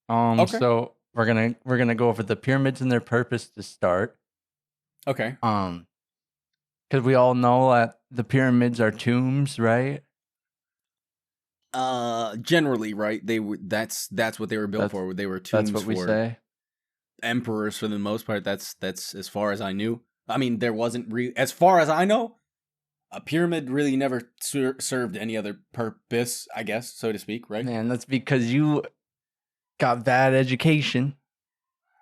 Okay. So we're gonna go over the pyramids and their purpose to start. Okay. Because we all know that the pyramids are tombs, right? Generally, right? That's what they were built for. They were tombs. That's what we say. Emperors, for the most part. That's as far as I knew. I mean, there wasn't as far as I know, a pyramid really never served any other purpose, I guess, so to speak, right? Man, that's because you got bad education.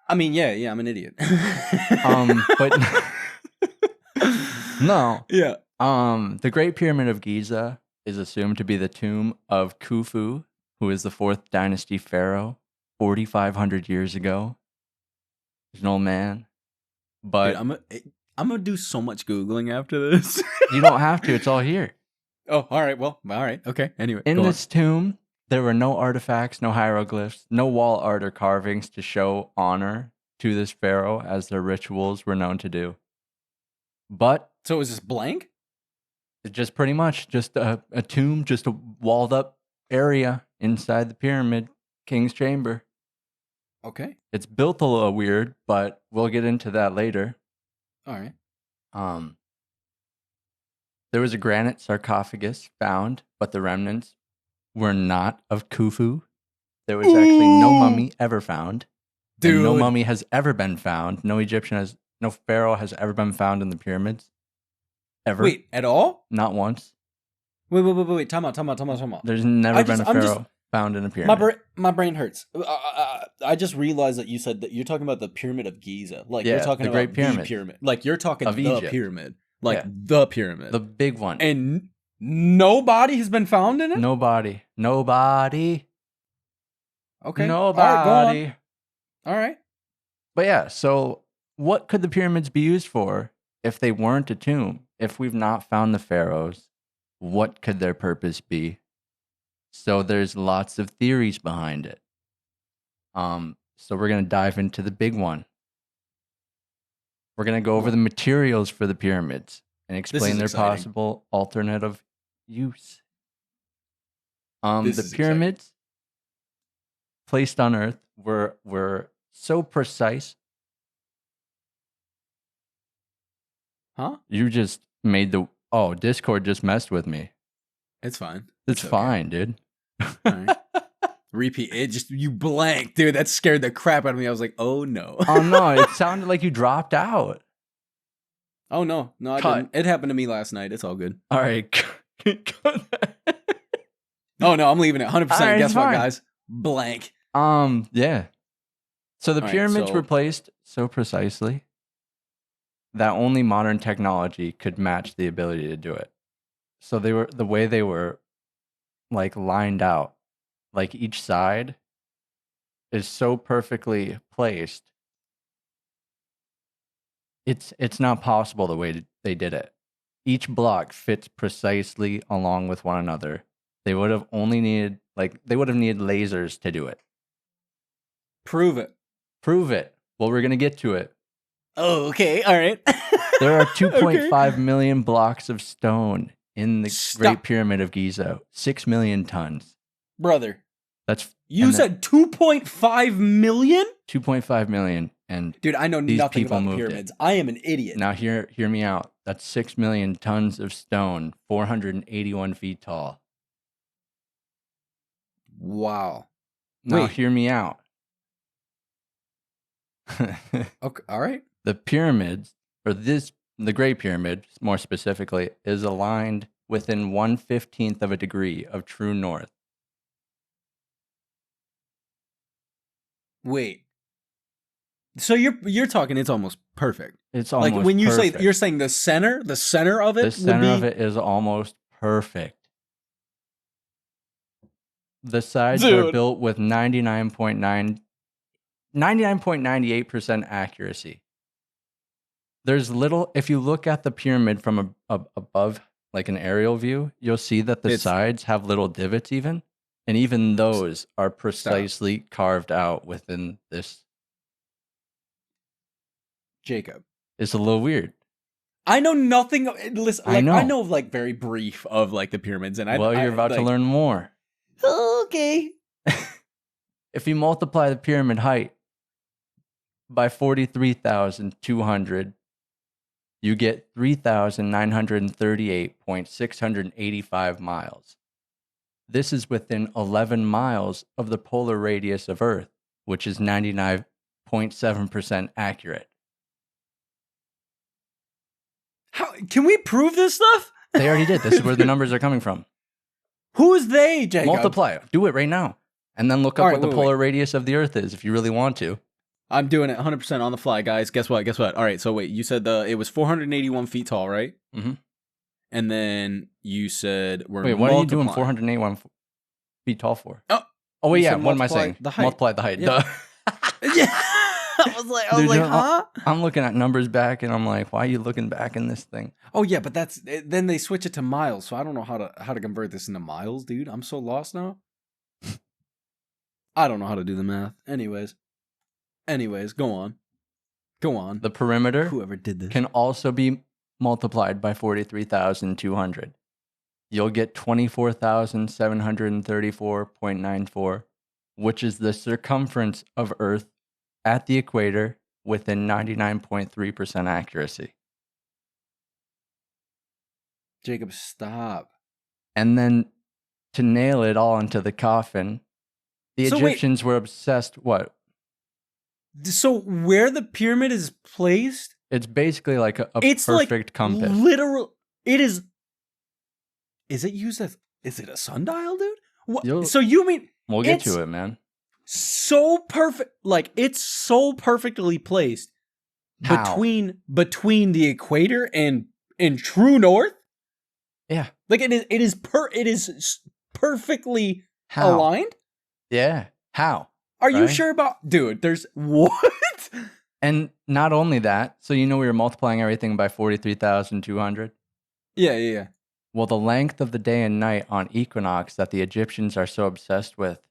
I mean, yeah, I'm an idiot. But no. Yeah. The Great Pyramid of Giza is assumed to be the tomb of Khufu, who is the 4th dynasty pharaoh, 4,500 years ago. He's an old man. But dude, I'm gonna do so much Googling after this. You don't have to. It's all here. Oh, all right. Well, all right. Okay. Anyway. In this tomb, there were no artifacts, no hieroglyphs, no wall art or carvings to show honor to this pharaoh as their rituals were known to do. But so it was just blank? It's just pretty much just a tomb, just a walled up area inside the pyramid, King's Chamber. Okay. It's built a little weird, but we'll get into that later. All right. There was a granite sarcophagus found, but the remnants were not of Khufu. There was actually no mummy ever found. Dude. No mummy has ever been found. No pharaoh has ever been found in the pyramids. Ever. Wait, at all? Not once. Wait. Time out. There's never been a pharaoh found in a pyramid. My brain hurts. I just realized that you said that you're talking about the Pyramid of Giza. Like, you're talking about Great Pyramid. The pyramid. Like, you're talking of Egypt. Pyramid. Like, the pyramid. The big one. And nobody has been found in it? Nobody. Okay. Nobody. All right. But yeah, so what could the pyramids be used for if they weren't a tomb? If we've not found the pharaohs, what could their purpose be? So there's lots of theories behind it. So we're going to dive into the big one. We're going to go over the materials for the pyramids and explain their possible alternative use. The pyramids placed on Earth were so precise Huh? You just made Discord just messed with me. It's fine. It's fine, dude. All right. Repeat it. You blank, dude. That scared the crap out of me. I was like, oh no. Oh no, it sounded like you dropped out. Oh no, I didn't. It happened to me last night. It's all good. All right. Oh no, I'm leaving it 100%. Right, guess what, guys? Blank. Yeah. So the pyramids were placed so precisely that only modern technology could match the ability to do it. So the way they were like lined out, like each side is so perfectly placed. It's not possible the way they did it. Each block fits precisely along with one another. They would have needed lasers to do it. Prove it. Well, we're going to get to it. Oh, okay. All right. There are 2.5 million blocks of stone in the Great Pyramid of Giza. 6 million tons. Brother. You said 2.5 million? 2.5 million. And dude, I know nothing about the pyramids. I am an idiot. Now hear me out. That's 6 million tons of stone, 481 feet tall. Wow. Now hear me out. Okay, all right. The pyramids, the Great Pyramid, more specifically, is aligned within 1/15 of a degree of true north. Wait. So you're talking it's almost perfect. It's almost like when you perfect. say you're saying the center of it. The center of it is almost perfect. The sides are built with 99.98% accuracy. There's little, if you look at the pyramid from above, like an aerial view, you'll see that the sides have little divots even. And even those are precisely carved out within this. Jacob. It's a little weird. I know nothing. Listen, I know like very brief of like the pyramids. And you're about to learn more. Okay. If you multiply the pyramid height by 43,200, you get 3,938.685 miles. This is within 11 miles of the polar radius of Earth, which is 99.7% accurate. How can we prove this stuff? They already did. This is where the numbers are coming from. Who is they, Jacob? Multiply it. Do it right now. And then look up what the polar radius of the Earth is if you really want to. I'm doing it 100% on the fly, guys. Guess what? All right, so wait. You said it was 481 feet tall, right? Mm-hmm. And then you said what are you doing 481 feet tall for? Oh wait, yeah. What am I saying? The height. Multiply the height. Yeah. Yeah. I was like, huh? I'm looking at numbers back, and I'm like, why are you looking back in this thing? Oh yeah, but then they switch it to miles, so I don't know how to convert this into miles, dude. I'm so lost now. I don't know how to do the math. Anyways, go on. The perimeter, whoever did this, can also be multiplied by 43,200. You'll get 24,734.94, which is the circumference of Earth at the equator within 99.3% accuracy. Jacob, stop. And then to nail it all into the coffin, the Egyptians were obsessed. What? So where the pyramid is placed, it's basically like a perfect compass. Literal. It is. Is it used as? Is it a sundial, dude? What? So you mean we'll get to it, man? So perfect, like it's so perfectly placed between the equator and true north. Yeah, like it is perfectly aligned. Yeah, how? Are you sure about, dude? There's what? And not only that, so we were multiplying everything by 43,200. Yeah. Well, the length of the day and night on equinox that the Egyptians are so obsessed with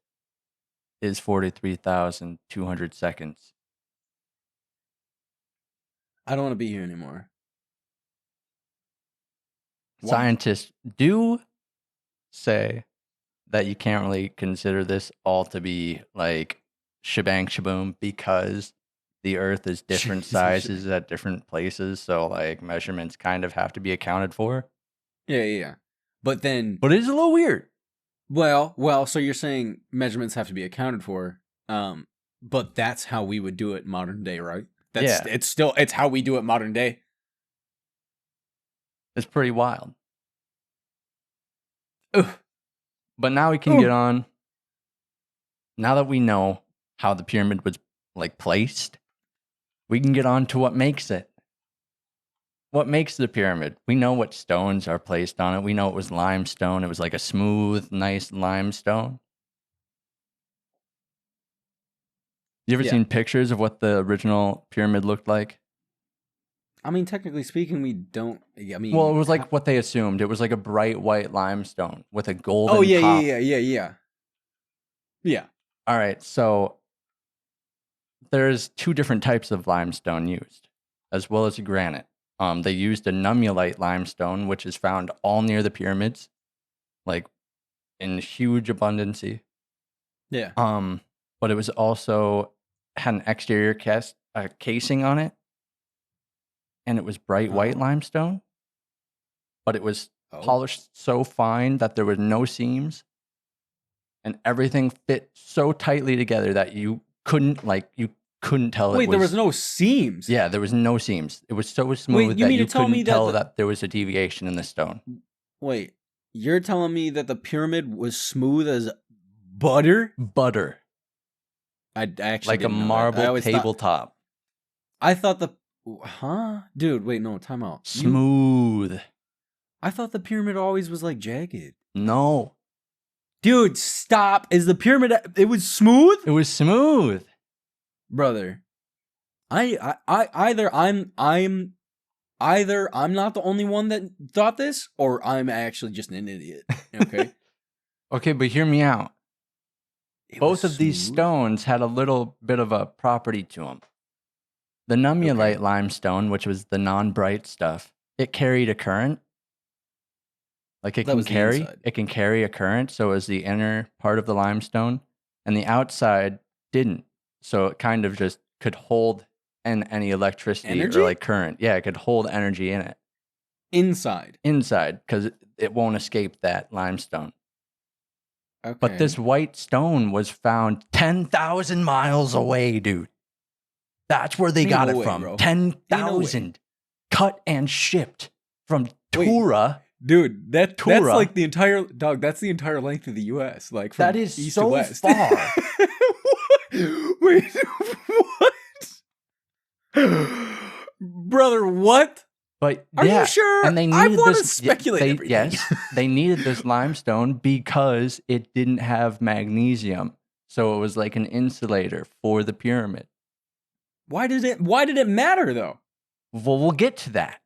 is 43,200 seconds. I don't want to be here anymore. Scientists do say that you can't really consider this all to be like shebang shaboom because the Earth is different sizes at different places, so like measurements kind of have to be accounted for. Yeah. But it is a little weird. Well, so you're saying measurements have to be accounted for, but that's how we would do it modern day, right? It's how we do it modern day. It's pretty wild. Ugh. But now we can get on. Now that we know how the pyramid was like placed, we can get on to what makes it. What makes the pyramid? We know what stones are placed on it. We know it was limestone. It was like a smooth, nice limestone. You ever seen pictures of what the original pyramid looked like? I mean, technically speaking, we don't. Well, it was like what they assumed. It was like a bright white limestone with a golden. Oh yeah, top. Yeah. All right, so there's two different types of limestone used, as well as granite. They used a nummulite limestone, which is found all near the pyramids, like in huge abundancy. Yeah. But it was also had an exterior casing on it, and it was bright white limestone, but it was polished so fine that there were no seams, and everything fit so tightly together that you couldn't tell. Wait, there was no seams? Yeah, there was no seams. It was so smooth that you couldn't tell that there was a deviation in the stone. Wait, you're telling me that the pyramid was smooth as butter? Butter. I actually like a marble tabletop. I thought dude, wait, no, time out. Smooth. I thought the pyramid always was like jagged. No. Dude, stop. Is the pyramid it was smooth? It was smooth. Brother. Either I'm not the only one that thought this, or I'm actually just an idiot. Okay? Okay, but hear me out. Both of these stones had a little bit of a property to them. The nummulite limestone, which was the non-bright stuff, it carried a current. Like it can carry a current, so it was the inner part of the limestone, and the outside didn't. So it kind of just could hold any electricity or like current. Yeah, it could hold energy in it. Inside, because it won't escape that limestone. Okay. But this white stone was found 10,000 miles away, dude. That's where they got it from. 10,000 cut and shipped from Tura. Dude, that's like the entire that's the entire length of the US, like from that is east so to west. Far. Wait, what? Brother, what? But are you sure? And they needed I want to speculate. They needed this limestone because it didn't have magnesium, so it was like an insulator for the pyramid. Why did it matter though? Well, we'll get to that.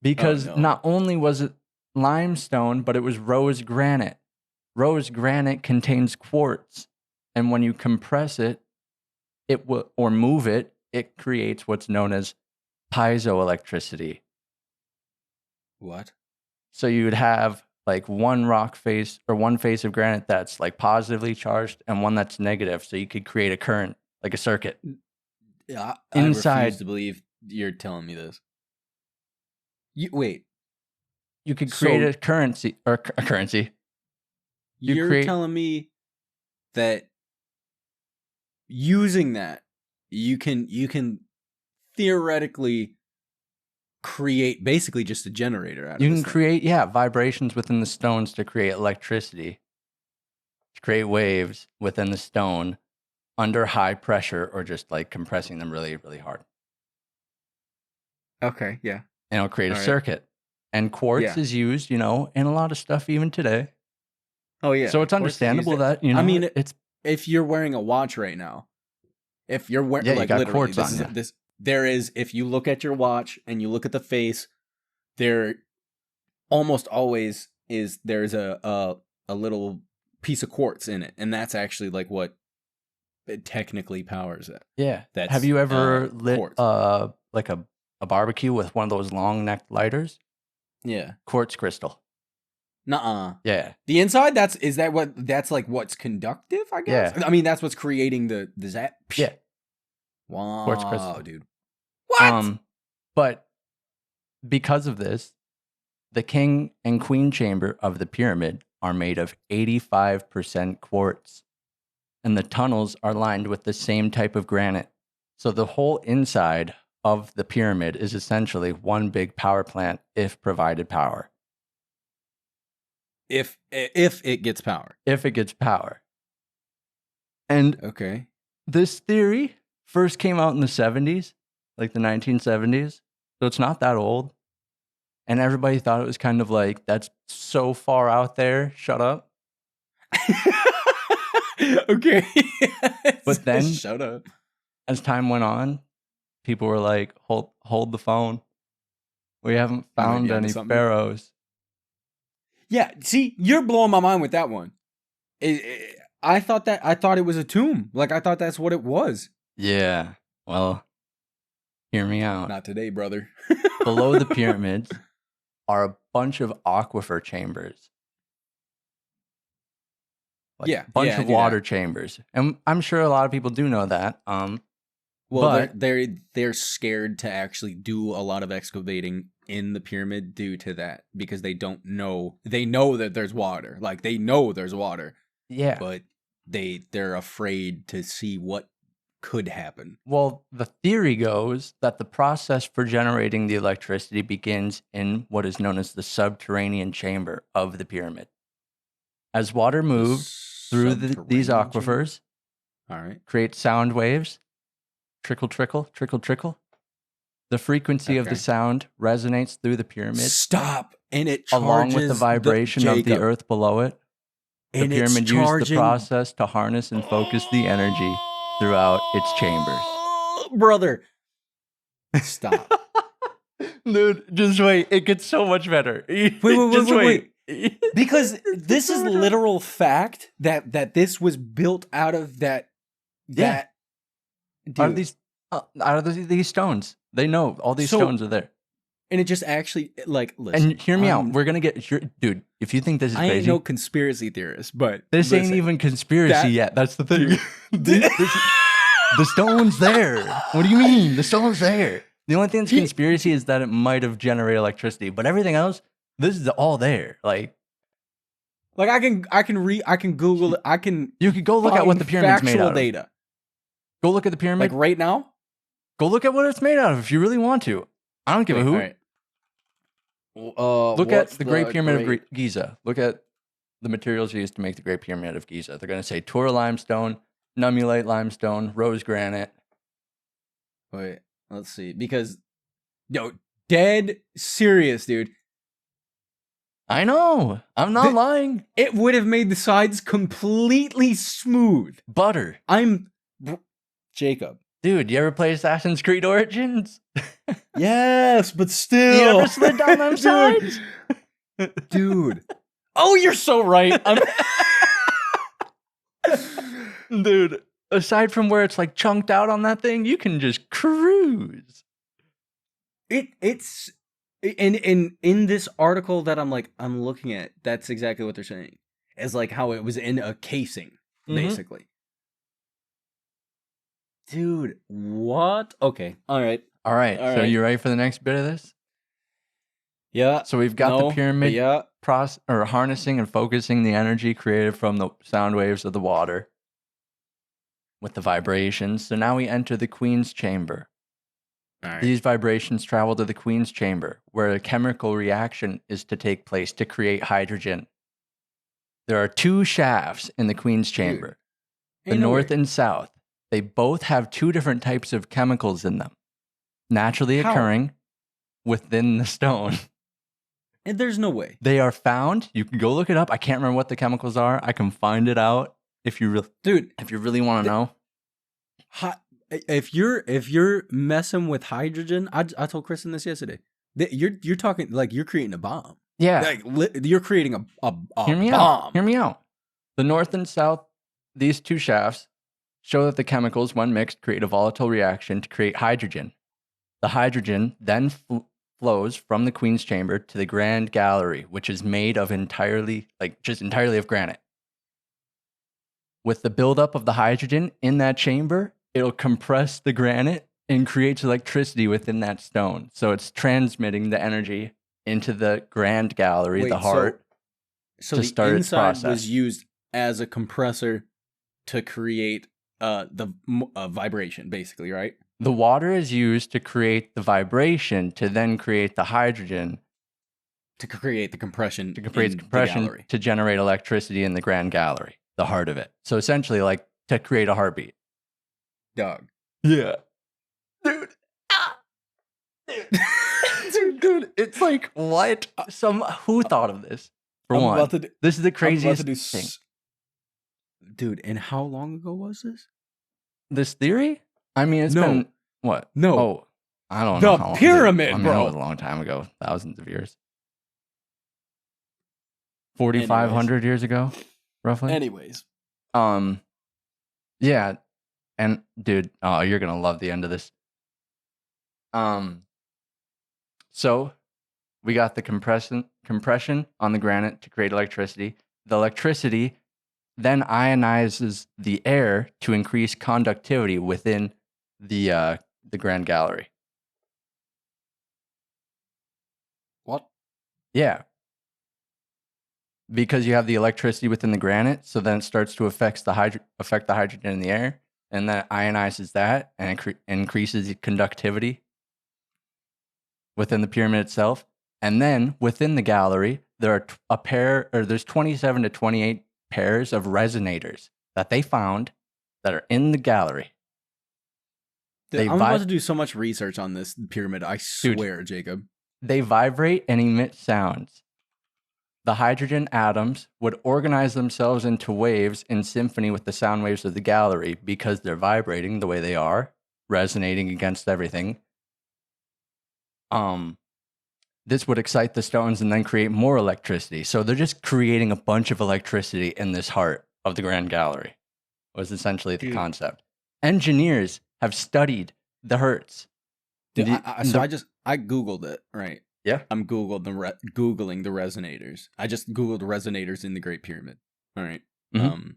Because not only was it limestone, but it was rose granite. Rose granite contains quartz, and when you compress it, or move it, it creates what's known as piezoelectricity. What? So you would have like one rock face or one face of granite that's like positively charged and one that's negative. So you could create a current, like a circuit. Yeah, I refuse to believe you're telling me this. Wait. You could create a currency. You're telling me that using that, you can theoretically create basically just a generator out of it. You can create, vibrations within the stones to create electricity, to create waves within the stone under high pressure or just like compressing them really, really hard. Okay, yeah. And it'll create a circuit. And quartz is used, in a lot of stuff even today. Oh, yeah. So it's understandable that, I mean, it's if you're wearing a watch right now, if you're wearing, like, literally, quartz on you. There is, if you look at your watch and you look at the face, there almost always there's a little piece of quartz in it. And that's actually like what it technically powers it. Yeah. Have you ever lit like a barbecue with one of those long necked lighters? Yeah. Quartz crystal. Nuh-uh. Yeah. The inside, that's like what's conductive, I guess? Yeah. I mean, that's what's creating the zap. Yeah. Wow, quartz crystal, dude. What? But because of this, the king and queen chamber of the pyramid are made of 85% quartz, and the tunnels are lined with the same type of granite. So the whole inside of the pyramid is essentially one big power plant if provided power. If it gets power. If it gets power. And okay, this theory first came out in the 70s, like the 1970s. So it's not that old. And everybody thought it was kind of like, that's so far out there. Shut up. Okay. But then, shut up. As time went on, people were like, hold the phone. We haven't found any pharaohs. Yeah, see, you're blowing my mind with that one. I thought it was a tomb. Like, I thought that's what it was. Yeah. Well, hear me out. Not today, brother. Below the pyramids are a bunch of aquifer chambers. Like a bunch of water chambers. And I'm sure a lot of people do know that. Well, they're scared to actually do a lot of excavating in the pyramid due to that, because they don't know. They know that there's water. Like, they know there's water. Yeah. But they're afraid to see what could happen. Well, the theory goes that the process for generating the electricity begins in what is known as the subterranean chamber of the pyramid. As water moves through these aquifers, all right, create sound waves, trickle, trickle, trickle, trickle. The frequency of the sound resonates through the pyramid. Stop! And it charges along with the vibration of the earth below it. The pyramid used the process to harness and focus the energy throughout its chambers. Brother, stop. Dude, just wait. It gets so much better. Wait. Because this is literal fact that this was built out of that. Out of these stones. They know all these stones are there. And it just actually, like, listen. And hear me out. We're going to get, dude, if you think this is crazy. I ain't no conspiracy theorist, but. This ain't even conspiracy yet. That's the thing. The stone's there. What do you mean? The stone's there. The only thing that's conspiracy is that it might have generated electricity, but everything else, this is all there. Like I can Google it. You could go look at what the pyramid's made out of. Data. Go look at the pyramid. Like right now? Go look at what it's made out of if you really want to. I don't give a hoot. Right. Look at the Great Pyramid of Giza. Look at the materials used to make the Great Pyramid of Giza. They're going to say Tura limestone, Nummulite limestone, rose granite. Wait, let's see. Because, dead serious, dude. I know. I'm not lying. It would have made the sides completely smooth. Butter. Jacob. Dude, you ever play Assassin's Creed Origins? Yes, but still. You ever slid down them sides? Dude. Oh, you're so right. Dude, aside from where it's like chunked out on that thing, you can just cruise. It's in this article that I'm looking at, that's exactly what they're saying. It's like how it was in a casing, basically. Dude, what? Okay. All right. So you ready for the next bit of this? Yeah. So we've got the pyramid harnessing and focusing the energy created from the sound waves of the water with the vibrations. So now we enter the Queen's chamber. All right. These vibrations travel to the Queen's chamber, where a chemical reaction is to take place to create hydrogen. There are two shafts in the Queen's chamber, the north and south. They both have two different types of chemicals in them, naturally occurring within the stone. And there's no way. They are found. You can go look it up. I can't remember what the chemicals are. I can find it out if you really want to know. If you're messing with hydrogen, I told Kristen this yesterday. You're talking like you're creating a bomb. Yeah, like you're creating a Hear me bomb. Hear me out. The north and south, these two shafts show that the chemicals, when mixed, create a volatile reaction to create hydrogen. The hydrogen then flows from the Queen's chamber to the Grand Gallery, which is made of entirely of granite. With the buildup of the hydrogen in that chamber, it'll compress the granite and creates electricity within that stone. So it's transmitting the energy into the grand gallery, the heart. So the inside was used as a compressor to create the vibration, basically, right? The water is used to create the vibration, to then create the hydrogen, to create the compression, to generate electricity in the grand gallery, the heart of it. So essentially, like to create a heartbeat. Dog. Yeah, dude. Dude, it's like what? Who thought of this? This is the craziest thing. Dude, and how long ago was this? This theory? I mean, it's been what? No. Oh, I don't know. The pyramid, bro. It was a long time ago, thousands of years. 4,500 years ago, roughly. Anyways. Yeah. And dude, you're gonna love the end of this. So we got the compression on the granite to create electricity. The electricity then ionizes the air to increase conductivity within the grand gallery. What? Yeah. Because you have the electricity within the granite, so then it starts to affect the hydrogen in the air, and then it ionizes that and increases the conductivity within the pyramid itself. And then within the gallery, there's 27 to 28 pairs of resonators that they found that are in the gallery. Dude, I'm about to do so much research on this pyramid. I swear, Jacob. They vibrate and emit sounds. The hydrogen atoms would organize themselves into waves in symphony with the sound waves of the gallery because they're vibrating the way they are, resonating against everything. This would excite the stones and then create more electricity. So they're just creating a bunch of electricity in this heart of the Grand Gallery, was essentially the concept. Engineers have studied the hertz. Dude, I Googled it, right? Yeah. I'm Googling the resonators. I just Googled resonators in the Great Pyramid. All right. Mm-hmm.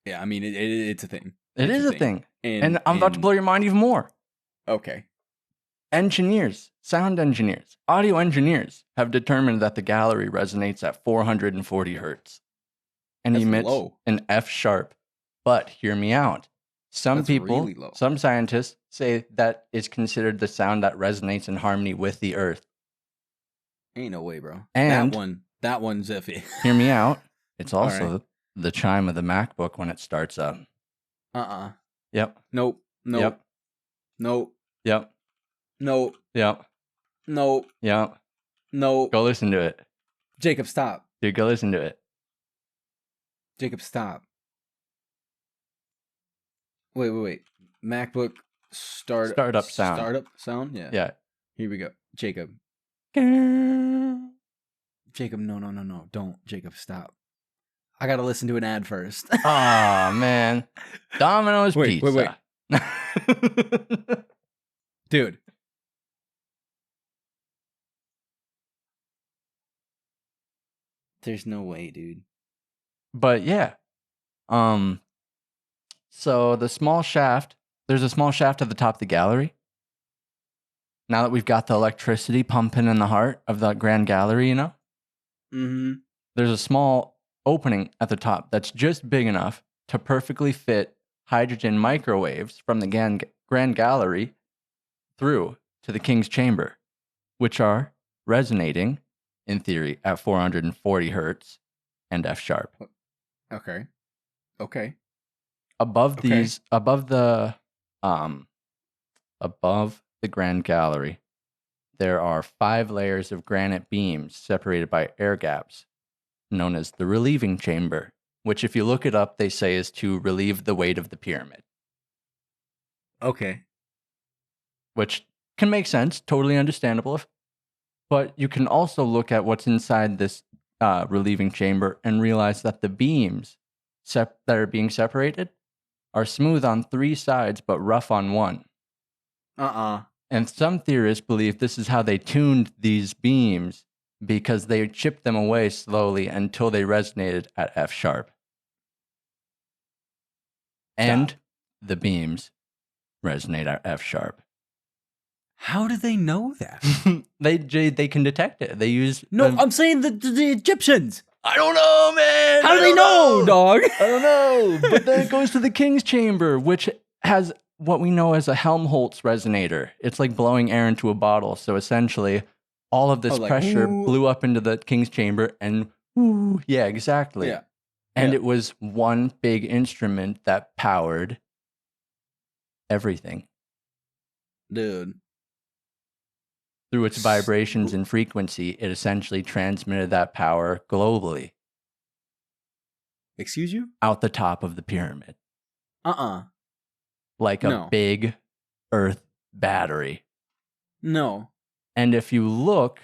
Yeah, I mean, it's a thing. It is a thing. And I'm about to blow your mind even more. Okay. Engineers, sound engineers, audio engineers have determined that the gallery resonates at 440 hertz and emits an F sharp. But hear me out. Some scientists say that it's considered the sound that resonates in harmony with the earth. Ain't no way, bro. And that one's iffy. Hear me out. It's also the chime of the MacBook when it starts up. Yep. Nope. Yep. Nope. Yep. No. Yep. No. Yep. No. Go listen to it. Jacob, stop. Dude, go listen to it. Jacob, stop. Wait. MacBook startup sound. Startup sound? Yeah. Yeah. Here we go. Jacob. Jacob, no. Don't. Jacob, stop. I gotta listen to an ad first. Aw, man. Domino's Pizza. Wait. Dude. There's no way, dude. But yeah. So there's a small shaft at the top of the gallery. Now that we've got the electricity pumping in the heart of the Grand Gallery, you know? Mm-hmm. There's a small opening at the top that's just big enough to perfectly fit hydrogen microwaves from the Grand Gallery through to the King's Chamber, which are resonating, in theory, at 440 hertz and F sharp. Okay. Above the Grand Gallery, there are 5 layers of granite beams separated by air gaps, known as the relieving chamber, which, if you look it up, they say is to relieve the weight of the pyramid. Okay. Which can make sense, totally understandable. But you can also look at what's inside this relieving chamber and realize that the beams that are being separated are smooth on 3 sides but rough on 1. And some theorists believe this is how they tuned these beams because they chipped them away slowly until they resonated at F sharp. And the beams resonate at F sharp. How do they know that? they can detect it. They use I'm saying the Egyptians. I don't know, man. How do they know, dog? I don't know. But then it goes to the King's Chamber, which has what we know as a Helmholtz resonator. It's like blowing air into a bottle. So essentially, all of this pressure blew up into the King's Chamber and yeah, exactly. Yeah. And it was one big instrument that powered everything. Dude. Through its vibrations and frequency, it essentially transmitted that power globally. Excuse you? Out the top of the pyramid. Like a big Earth battery. No. And if you look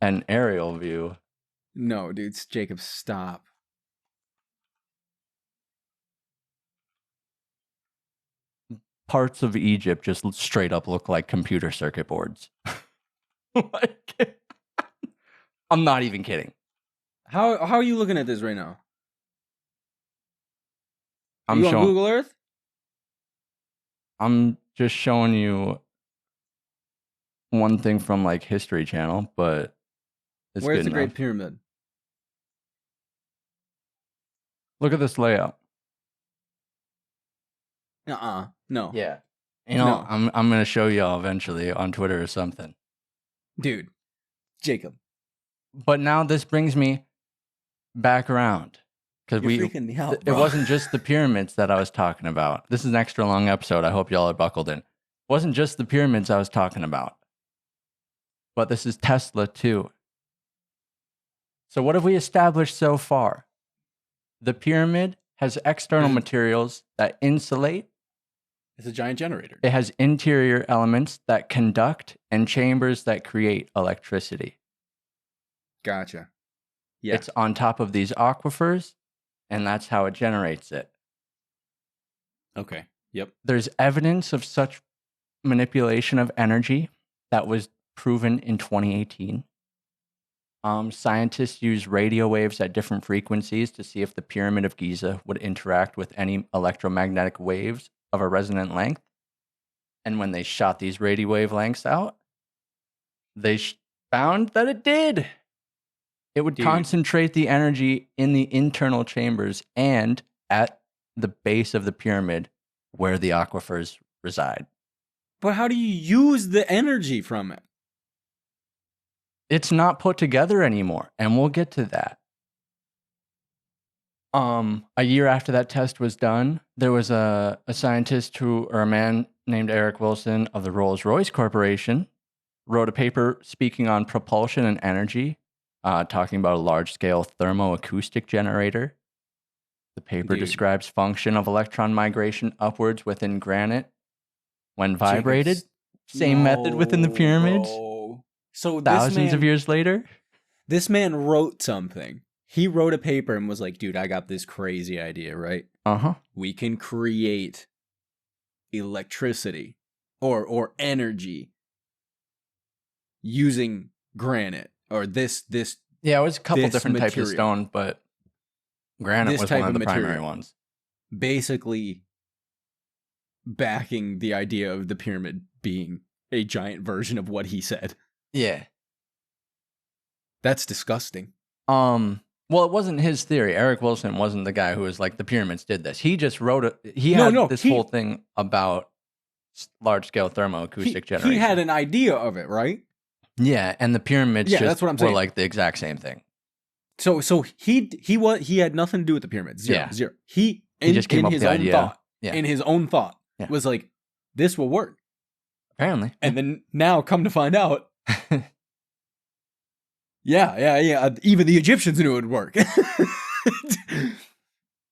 an aerial view. No, dude, Jacob, stop. Parts of Egypt just straight up look like computer circuit boards. I'm not even kidding. How are you looking at this right now? I'm on Google Earth? I'm just showing you one thing from like History Channel, but it's Where's good the enough. Great Pyramid? Look at this layout. No. Yeah. You know, I'm gonna show y'all eventually on Twitter or something. Dude. Jacob. But now this brings me back around. Because it wasn't just the pyramids that I was talking about. This is an extra long episode. I hope y'all are buckled in. It wasn't just the pyramids I was talking about. But this is Tesla too. So what have we established so far? The pyramid has external materials that insulate. It's a giant generator. It has interior elements that conduct and chambers that create electricity. Gotcha. Yeah. It's on top of these aquifers, and that's how it generates it. Okay. Yep. There's evidence of such manipulation of energy that was proven in 2018. Scientists use radio waves at different frequencies to see if the Pyramid of Giza would interact with any electromagnetic waves of a resonant length. And when they shot these radio wavelengths out, they found that it did. It would concentrate the energy in the internal chambers and at the base of the pyramid where the aquifers reside. But how do you use the energy from it? It's not put together anymore, and we'll get to that. A year after that test was done, there was a scientist or a man named Eric Wilson of the Rolls-Royce Corporation wrote a paper speaking on propulsion and energy, talking about a large-scale thermoacoustic generator. The paper describes function of electron migration upwards within granite when vibrated. Same method within the pyramids. So thousands of years later, this man wrote something. He wrote a paper and was like, dude, I got this crazy idea, right? We can create electricity or energy using granite or this. Yeah, it was a couple different types of stone, but granite was one of the primary ones. Basically backing the idea of the pyramid being a giant version of what he said. Yeah. That's disgusting. Well, it wasn't his theory. Eric Wilson wasn't the guy who was like, the pyramids did this. He just wrote it. He had this whole thing about large-scale thermoacoustic generation. He had an idea of it, right? Yeah, and the pyramids that's what I'm saying. Were like the exact same thing. So he had nothing to do with the pyramids. Zero. He just came up with the idea. In his own thought, was like, this will work. Apparently. And then now come to find out, yeah. Even the Egyptians knew it would work.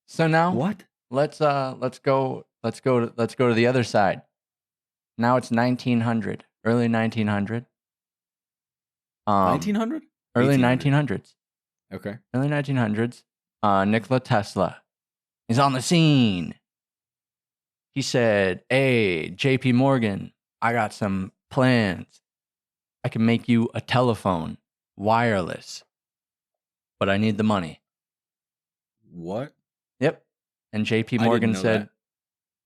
So now what? Let's go to the other side. Now it's 1900, early 1900. 1900? Early 1900s. Okay. Early 1900s. Nikola Tesla is on the scene. He said, "Hey, JP Morgan, I got some plans. I can make you a telephone, wireless, but I need the money." What? Yep. And JP Morgan said,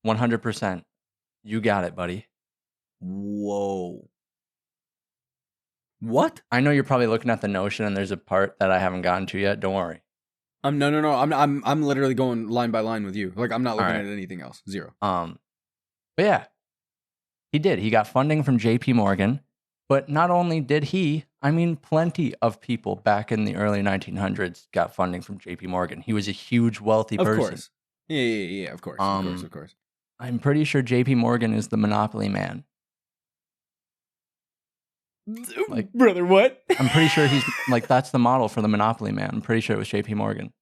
100%. You got it, buddy. Whoa. What? I know you're probably looking at the Notion and there's a part that I haven't gotten to yet. Don't worry. No. I'm literally going line by line with you. Like, I'm not looking at anything else. Zero. But yeah, he did. He got funding from JP Morgan. But not only did he, I mean, plenty of people back in the early 1900s got funding from JP Morgan. He was a huge, wealthy person. Of course. Yeah, of course. Of course. I'm pretty sure JP Morgan is the monopoly man. Like, brother, what? I'm pretty sure he's like, that's the model for the monopoly man. I'm pretty sure it was JP Morgan.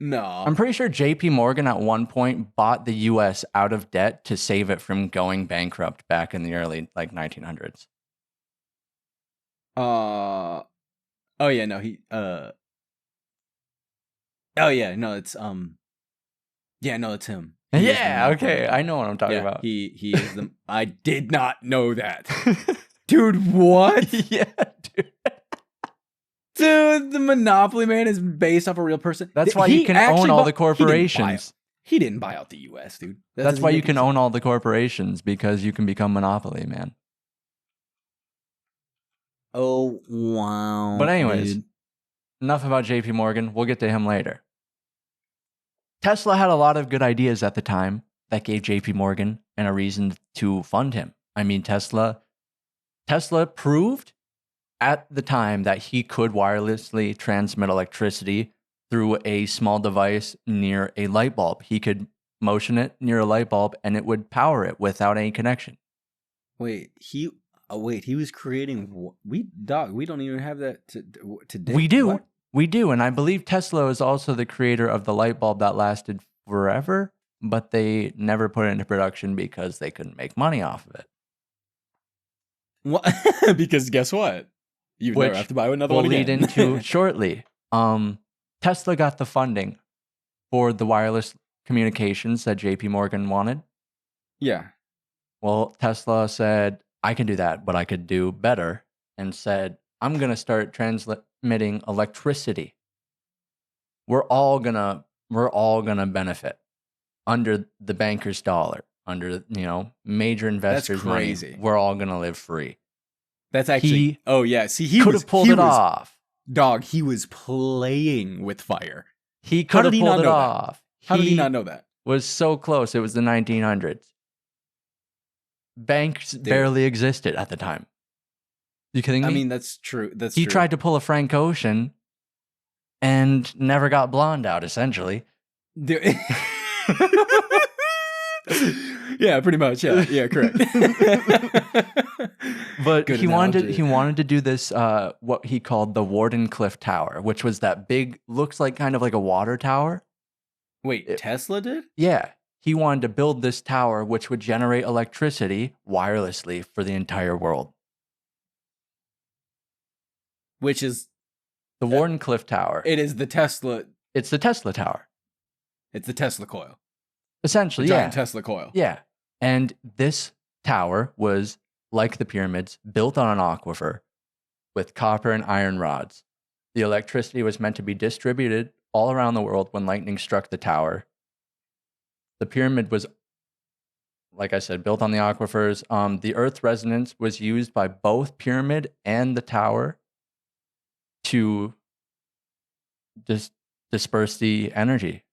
No. I'm pretty sure JP Morgan at one point bought the US out of debt to save it from going bankrupt back in the early 1900s. Oh yeah, no, it's it's him. Okay, I know what I'm talking about. He is the I did not know that. Dude, what? Yeah, dude. Dude, the Monopoly Man is based off a real person. That's why you can own all the corporations. He didn't buy out the US, dude. That's why you can own all the corporations, because you can become Monopoly Man. Oh, wow. But anyways, enough about JP Morgan. We'll get to him later. Tesla had a lot of good ideas at the time that gave JP Morgan and a reason to fund him. I mean, Tesla proved at the time that he could wirelessly transmit electricity through a small device near a light bulb. He could motion it near a light bulb and it would power it without any connection. He was creating we don't even have that today. We do. What? We do, and I believe Tesla is also the creator of the light bulb that lasted forever, but they never put it into production because they couldn't make money off of it. What? Because guess what? You never have to buy another one again. We'll lead into shortly. Tesla got the funding for the wireless communications that JP Morgan wanted. Yeah. Well, Tesla said, I can do that, but I could do better, and said, I'm going to start transmitting electricity. We're all gonna benefit under the banker's dollar, under major investors' money. We're all gonna live free. That's actually. He could have pulled it off. Dog, he was playing with fire. He could have pulled it off. How did he not know that? Was so close. It was the 1900s. Banks barely existed at the time. You kidding me? I mean, that's true. He tried to pull a Frank Ocean and never got blonde out, essentially. Yeah, pretty much. Yeah, correct. But he wanted to do this, what he called the Wardenclyffe Tower, which was that big, looks like kind of like a water tower. Wait, Tesla did? Yeah. He wanted to build this tower, which would generate electricity wirelessly for the entire world. Which is the Wardenclyffe Tower. It is the Tesla. It's the Tesla Tower. It's the Tesla coil. Essentially, giant Tesla coil. Yeah. And this tower was, like the pyramids, built on an aquifer with copper and iron rods. The electricity was meant to be distributed all around the world when lightning struck the tower. The pyramid was, like I said, built on the aquifers. The Earth's resonance was used by both pyramid and the tower to disperse the energy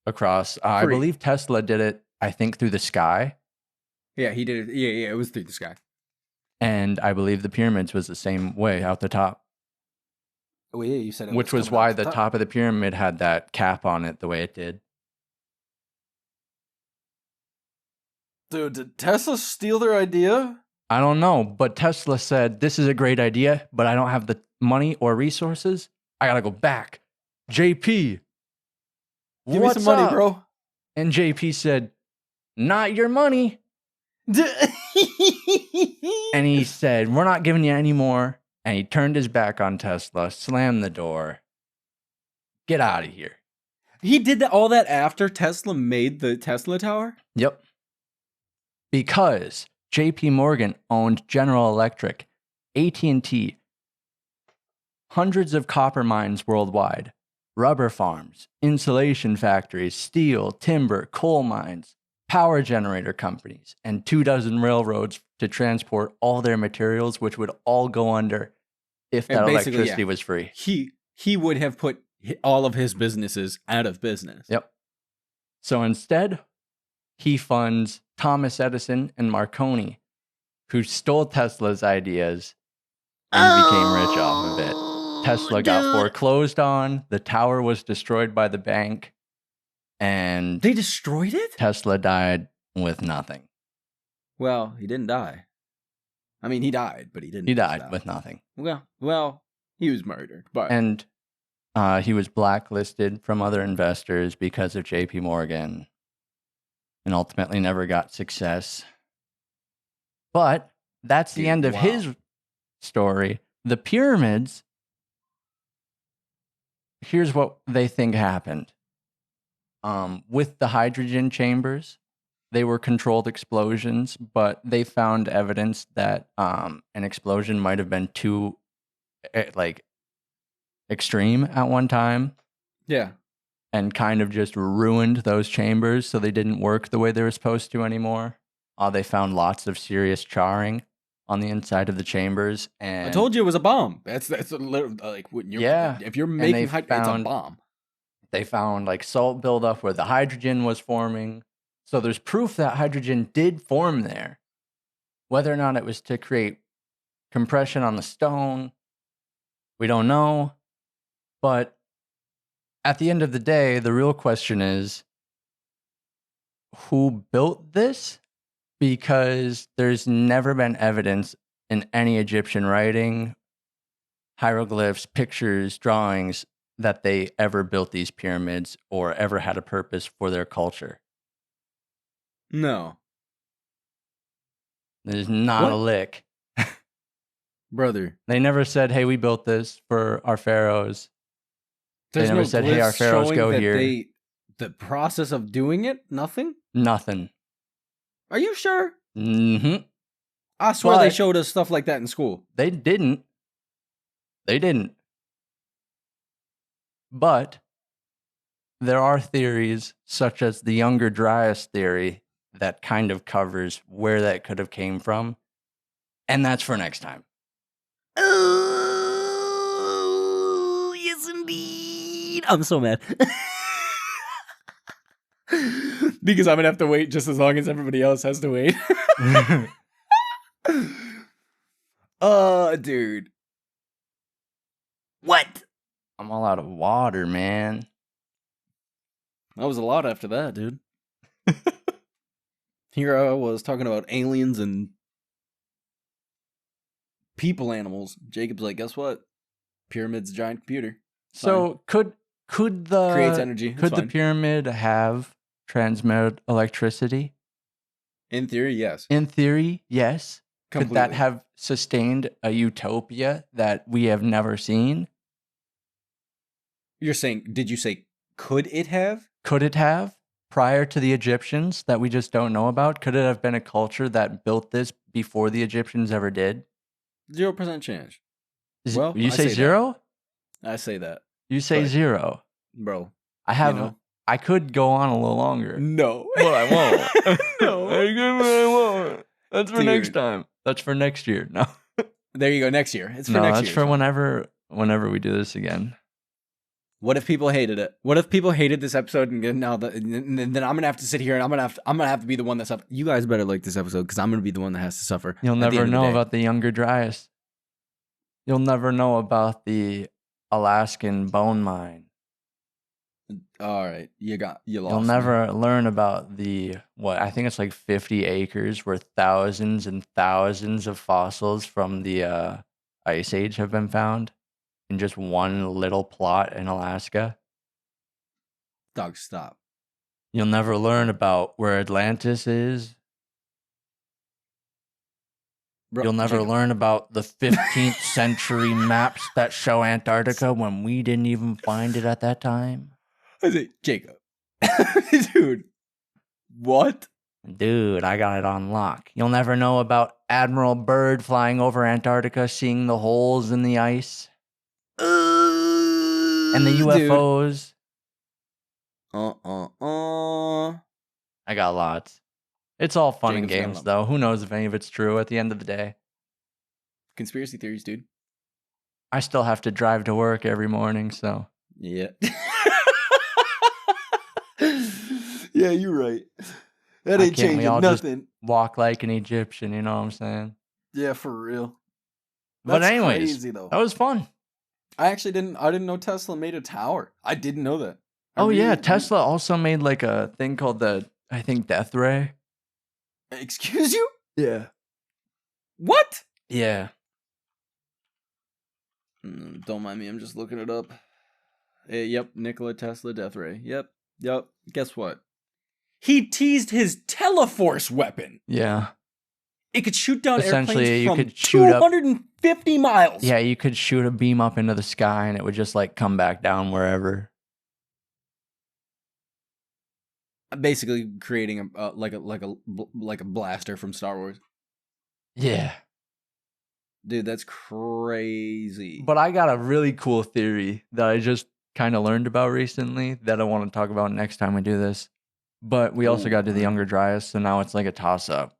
across. I believe Tesla did it, I think, through the sky. Yeah, he did it. Yeah, it was through the sky. And I believe the pyramids was the same way, out the top. Oh, yeah, you said it. Which was why the top of the pyramid had that cap on it the way it did. Dude, did Tesla steal their idea? I don't know, but Tesla said, this is a great idea, but I don't have the money or resources. I gotta go back. JP, give me some money, bro. And JP said, not your money. And he said, we're not giving you any more. And he turned his back on Tesla, slammed the door. Get out of here. He did all that after Tesla made the Tesla Tower? Yep. Because JP Morgan owned General Electric, AT&T, hundreds of copper mines worldwide, rubber farms, insulation factories, steel, timber, coal mines, power generator companies, and 24 railroads to transport all their materials, which would all go under if that electricity was free. He would have put all of his businesses out of business. Yep. So instead, he funds Thomas Edison and Marconi, who stole Tesla's ideas and became rich off of it. Tesla got foreclosed on, the tower was destroyed by the bank, and they destroyed it? Tesla died with nothing. Well, he didn't die. I mean, he died, but he didn't. He died with nothing. Well, he was murdered, but and he was blacklisted from other investors because of J.P. Morgan, and ultimately never got success. But that's the end of his story. The pyramids, here's what they think happened. With the hydrogen chambers, they were controlled explosions, but they found evidence that an explosion might have been too extreme at one time. Yeah. And kind of just ruined those chambers so they didn't work the way they were supposed to anymore. They found lots of serious charring on the inside of the chambers. And I told you it was a bomb. That's like when you're, if you're making it's a bomb. They found like salt buildup where the hydrogen was forming. So there's proof that hydrogen did form there. Whether or not it was to create compression on the stone, we don't know. But at the end of the day, the real question is, who built this? Because there's never been evidence in any Egyptian writing, hieroglyphs, pictures, drawings, that they ever built these pyramids or ever had a purpose for their culture. No. There's not a lick. Brother. They never said, hey, we built this for our pharaohs. They never said, hey, our pharaohs go here. The process of doing it? Nothing? Nothing. Are you sure? Mm-hmm. I swear they showed us stuff like that in school. They didn't. But there are theories, such as the Younger Dryas theory, that kind of covers where that could have came from. And that's for next time. Oh, yes, indeed. I'm so mad. Because I'm going to have to wait just as long as everybody else has to wait. Dude. What? I'm all out of water, man. That was a lot after that, dude. Here I was talking about aliens and people animals. Jacob's like, guess what? Pyramid's a giant computer. So could the creates energy. Could the pyramid have transmitted electricity? In theory, yes. In theory, yes. Completely. Could that have sustained a utopia that we have never seen? You're saying, did you say, could it have? Could it have? Prior to the Egyptians that we just don't know about? Could it have been a culture that built this before the Egyptians ever did? 0% chance. Well, you say zero? I say that. You say zero. Bro. I could go on a little longer. No. But I won't. No. I won't. That's for next time. That's for next year. No. There you go. Next year. It's for next year. That's for whenever we do this again. What if people hated it? What if people hated this episode and then I'm gonna have to sit here and I'm gonna have to be the one that suffers. You guys better like this episode because I'm gonna be the one that has to suffer. You'll never know about the Younger Dryas. You'll never know about the Alaskan bone mine. All right, you lost. You'll never learn about the I think it's like 50 acres where thousands and thousands of fossils from the Ice Age have been found. In just one little plot in Alaska. Dog, stop. You'll never learn about where Atlantis is. Bro, you'll never learn about the 15th century maps that show Antarctica when we didn't even find it at that time. I say, Jacob. Dude. What? Dude, I got it on lock. You'll never know about Admiral Byrd flying over Antarctica, seeing the holes in the ice. And the UFOs. I got lots. It's all fun and games, though. Who knows if any of it's true at the end of the day? Conspiracy theories, dude. I still have to drive to work every morning, so. Yeah. Yeah, you're right. That ain't changing nothing. Just walk like an Egyptian, you know what I'm saying? Yeah, for real. But anyways, crazy, though. That was fun. I didn't know Tesla made a tower. I didn't know that. Tesla also made like a thing called Death Ray. Excuse you? Yeah. What? Yeah. Don't mind me. I'm just looking it up. Yep, Nikola Tesla Death Ray. Yep. Guess what? He teased his Teleforce weapon. Yeah. It could shoot down Essentially, airplanes from 250 miles. Yeah, you could shoot a beam up into the sky and it would just like come back down wherever. Basically, creating a blaster from Star Wars. Yeah, dude, that's crazy. But I got a really cool theory that I just kind of learned about recently that I want to talk about next time we do this. But we also got to do the Younger Dryas, so now it's like a toss-up.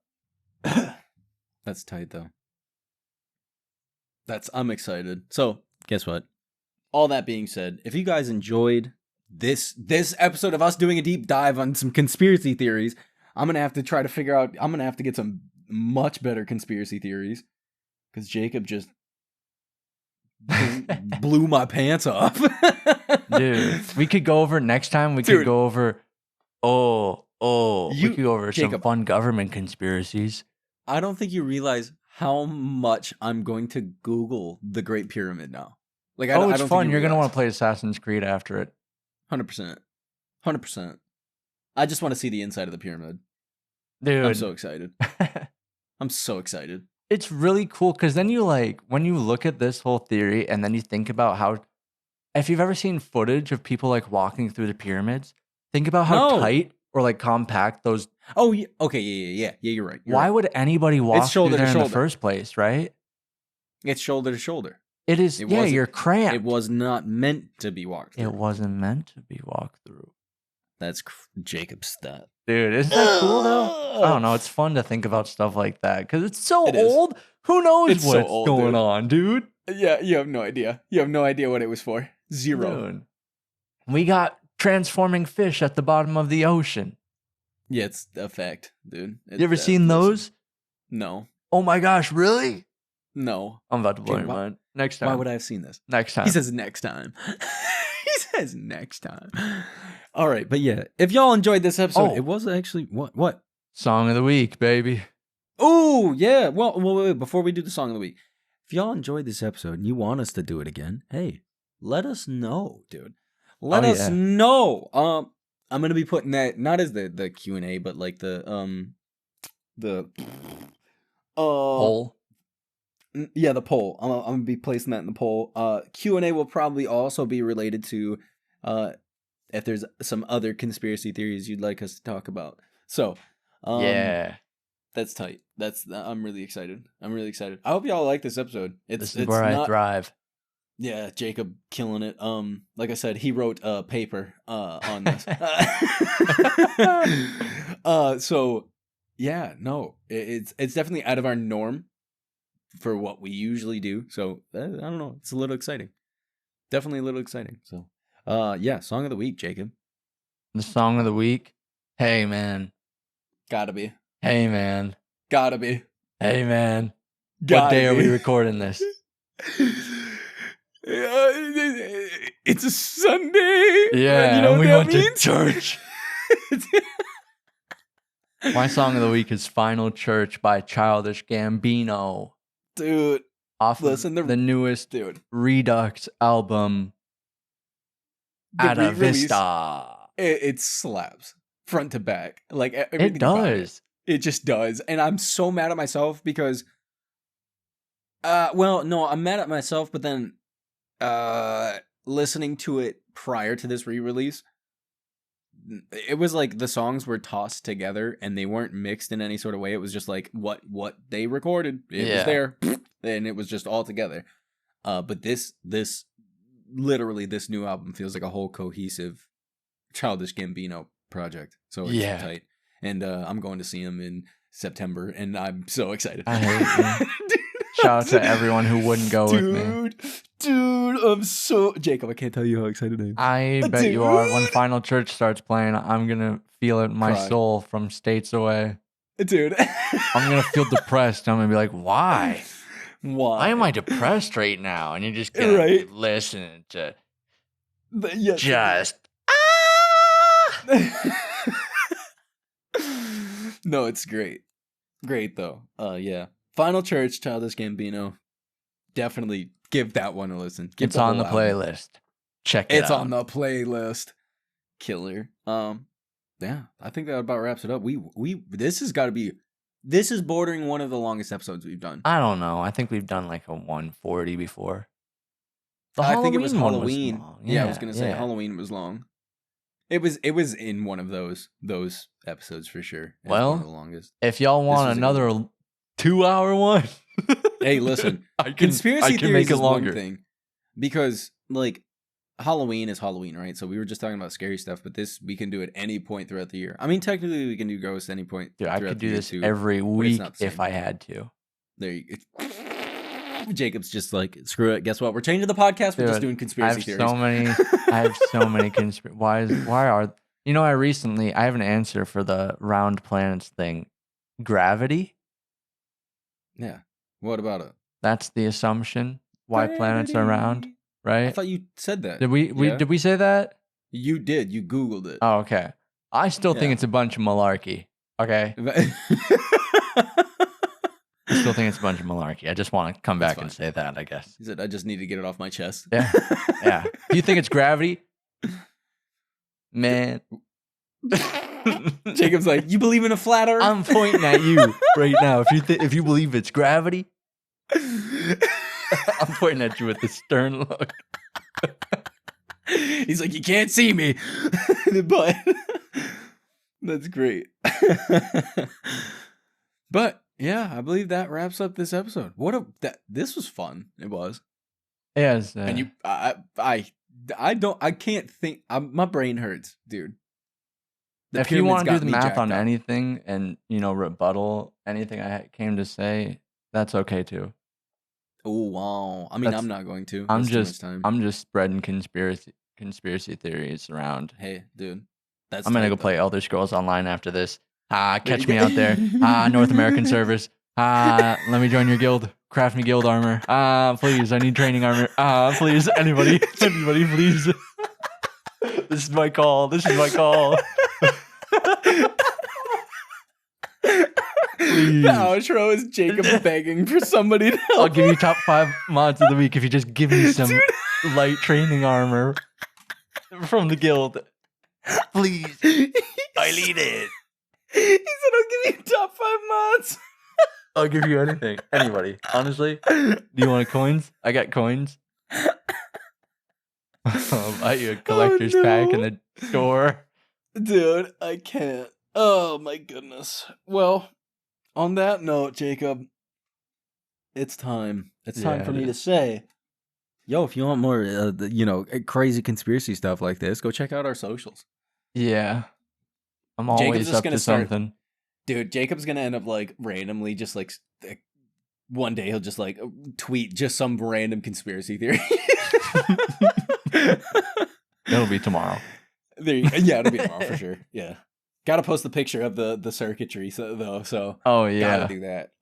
That's tight, though. I'm excited. So, guess what? All that being said, if you guys enjoyed this episode of us doing a deep dive on some conspiracy theories, I'm going to have to try to figure out, I'm going to have to get some much better conspiracy theories, because Jacob just blew my pants off. Dude, we could go over next time. We could go over, we could go over Jacob, some fun government conspiracies. I don't think you realize how much I'm going to Google the Great Pyramid now. Like, it's fun. You're going to want to play Assassin's Creed after it. 100%. 100%. I just want to see the inside of the pyramid. Dude. I'm so excited. I'm so excited. It's really cool because then you when you look at this whole theory and then you think about how, if you've ever seen footage of people like walking through the pyramids, think about how tight or like compact those. Oh, yeah. Okay. Yeah, you're right. Why would anybody walk through there in the first place, right? It's shoulder to shoulder. It is. You're cramped. It was not meant to be walked through. It wasn't meant to be walked through. That's Jacob's stuff. Dude, isn't that cool though? I don't know. It's fun to think about stuff like that because it's so old. Who knows what's going on, dude? Yeah, you have no idea. You have no idea what it was for. Zero. Dude. We got transforming fish at the bottom of the ocean. Yeah, it's a fact, dude. You ever seen those? No. Oh my gosh, really? No. I'm about to blow your mind. Next time. Why would I have seen this? Next time. He says next time. He says next time. All right, but yeah, if y'all enjoyed this episode, it was actually what? Song of the week, baby. Oh, yeah. Well, wait, before we do the song of the week, if y'all enjoyed this episode and you want us to do it again, hey, let us know, dude. Let us know. I'm gonna be putting that not as the Q&A, but like the poll. Yeah, the poll. I'm gonna be placing that in the poll. Q&A will probably also be related to if there's some other conspiracy theories you'd like us to talk about. So, yeah, that's tight. I'm really excited. I hope y'all like this episode. This is where I thrive. Yeah, Jacob killing it. Like I said, he wrote a paper on this. So yeah, no, it's definitely out of our norm for what we usually do. So I don't know, it's a little exciting. Definitely a little exciting. So yeah, song of the week, Jacob. The song of the week. Hey man. Gotta be. Hey man. Gotta be. Hey man. What day are we recording this? It's a Sunday. Yeah, you know we went to church. My song of the week is Final Church by Childish Gambino. Dude. Listen, the newest Redux album, Ada Vista. It slaps. Front to back. Like, it does. It just does. And I'm so mad at myself because, I'm mad at myself, but then listening to it prior to this re-release, it was like the songs were tossed together and they weren't mixed in any sort of way. It was just like what they recorded. It was there and it was just all together. But this literally this new album feels like a whole cohesive Childish Gambino project. So it's tight. And I'm going to see him in September, and I'm so excited. I hate you. Shout out to everyone who wouldn't go with me. Dude, I'm so... Jacob, I can't tell you how excited I am. I bet you are. When Final Church starts playing, I'm going to feel it in my soul from states away. Dude. I'm going to feel depressed. I'm going to be like, why? Why am I depressed right now? And you're just going to be listening to... No, it's great. Great, though. Yeah. Final Church, Childish Gambino. Definitely give that one a listen. It's on the playlist. Check it out. It's on the playlist. Killer. Yeah, I think that about wraps it up. This has got to be... This is bordering one of the longest episodes we've done. I don't know. I think we've done like a 140 before. I think it was Halloween. I was gonna say Halloween was long. It was in one of those episodes for sure. Well, one of the longest. If y'all want another 2-hour one, hey, listen, conspiracy theories is one thing, because like Halloween is Halloween, right? So we were just talking about scary stuff, but this we can do at any point throughout the year. I mean, technically we can do ghosts any point. Dude, I could do this every week if I had to. There you go. Jacob's just like, screw it. Guess what? We're changing the podcast. We're just doing conspiracy theories. I have so many conspiracy. Why are I have an answer for the round planets thing. Gravity. Yeah. What about it? That's the assumption. Why planets are round, right? I thought you said that. Did we say that? You did. You Googled it. Oh, okay. I still think it's a bunch of malarkey. Okay. I still think it's a bunch of malarkey. I just want to come back and say that, I guess. He said, I just need to get it off my chest. Yeah. Yeah. Do you think it's gravity? Man. Jacob's like, you believe in a flat earth? I'm pointing at you right now. If you believe it's gravity, I'm pointing at you with a stern look. He's like, you can't see me. But that's great. But yeah, I believe that wraps up this episode. This was fun. It was. Yes. And I can't think. My brain hurts, dude. If you want to do the math on anything and, rebuttal anything I came to say, that's okay too. Oh, wow. I mean, I'm not going to. I'm just spreading conspiracy theories around. Hey, dude. I'm going to go play Elder Scrolls Online after this. Catch me out there. North American servers. Let me join your guild. Craft me guild armor. Please, I need training armor. Please, anybody, please. This is my call. Please. The outro is Jacob begging for somebody to help. I'll give you top 5 mods of the week if you just give me some light training armor from the guild. Please. I need it. He said, I'll give you top 5 mods. I'll give you anything. Anybody. Honestly. Do you want coins? I got coins. I'll buy you a collector's pack in the store. Dude, I can't. Oh my goodness. Well, on that note, Jacob, it's time. It's time for me to say, yo, if you want more, crazy conspiracy stuff like this, go check out our socials. Yeah. I'm always up to something. Dude, Jacob's going to end up like randomly just like one day he'll just like tweet just some random conspiracy theory. It'll be tomorrow. Yeah, it'll be tomorrow for sure. Yeah. Got to post the picture of the circuitry though. So oh yeah. Got to do that.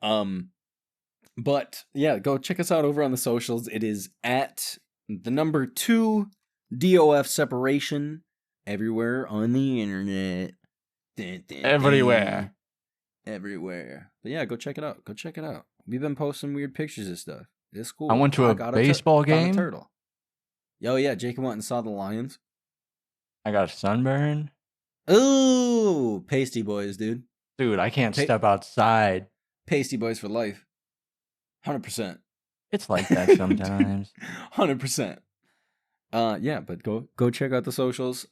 But yeah, go check us out over on the socials. It is at the number 2 DOF separation everywhere on the internet. Everywhere. But yeah, go check it out. We've been posting weird pictures of stuff. It's cool. I went to a baseball game. Turtle. Yo, yeah, Jacob went and saw the Lions. I got a sunburn. Ooh, pasty boys, dude. Dude, I can't step outside. Pasty boys for life. 100%. It's like that sometimes. 100%. Yeah, but go check out the socials.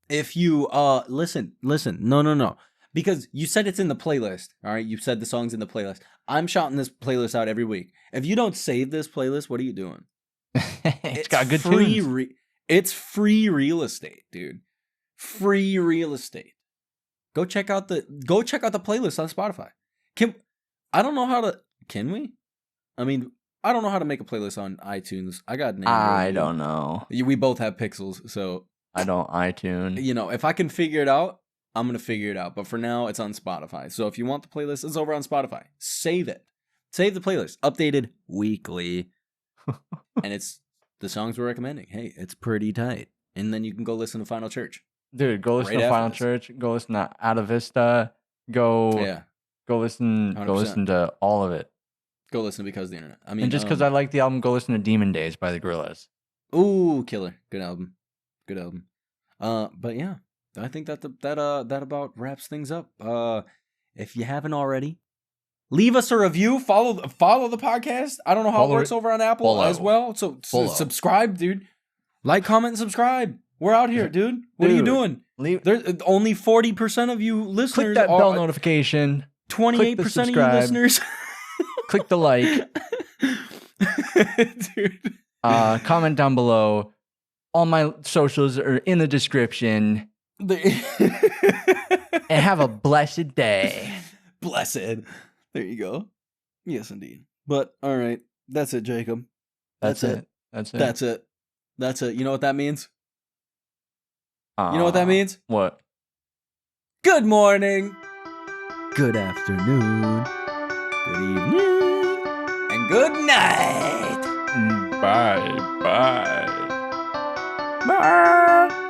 If you listen, no. because you said it's in the playlist. All right, you said the song's in the playlist. I'm shouting this playlist out every week. If you don't save this playlist, what are you doing? It's got good free tunes. It's free real estate, dude. Free real estate. Go check out the playlist on Spotify. I don't know how to. Can we? I mean, I don't know how to make a playlist on iTunes. I got an Android. I don't know. We both have Pixels, so I don't iTunes. You know, if I can figure it out, I'm gonna figure it out. But for now, it's on Spotify. So if you want the playlist, it's over on Spotify. Save it. Save the playlist. Updated weekly. And it's the songs we're recommending. Hey, it's pretty tight. And then you can go listen to Final Church. Dude, go listen to Final Church. Go listen to Atavista. Go listen 100%. Go listen to all of it. Go listen to Because of the Internet. I mean, and just because I like the album, go listen to Demon Days by the Gorillaz. Ooh, killer. Good album. Good album. But yeah, I think that about wraps things up. If you haven't already, leave us a review. Follow the podcast. I don't know how it works over on Apple as well. So subscribe, dude. Like, comment, and subscribe. We're out here, dude. What are you doing? There's only 40% of you listeners. Click that bell notification. 28% of you listeners. Click the like. Dude. Comment down below. All my socials are in the description. And have a blessed day. Blessed. There you go. Yes, indeed. But all right, that's it, Jacob. That's it. You know what that means? You know what that means? What? Good morning. Good afternoon. Good evening. And good night. Bye. Bye.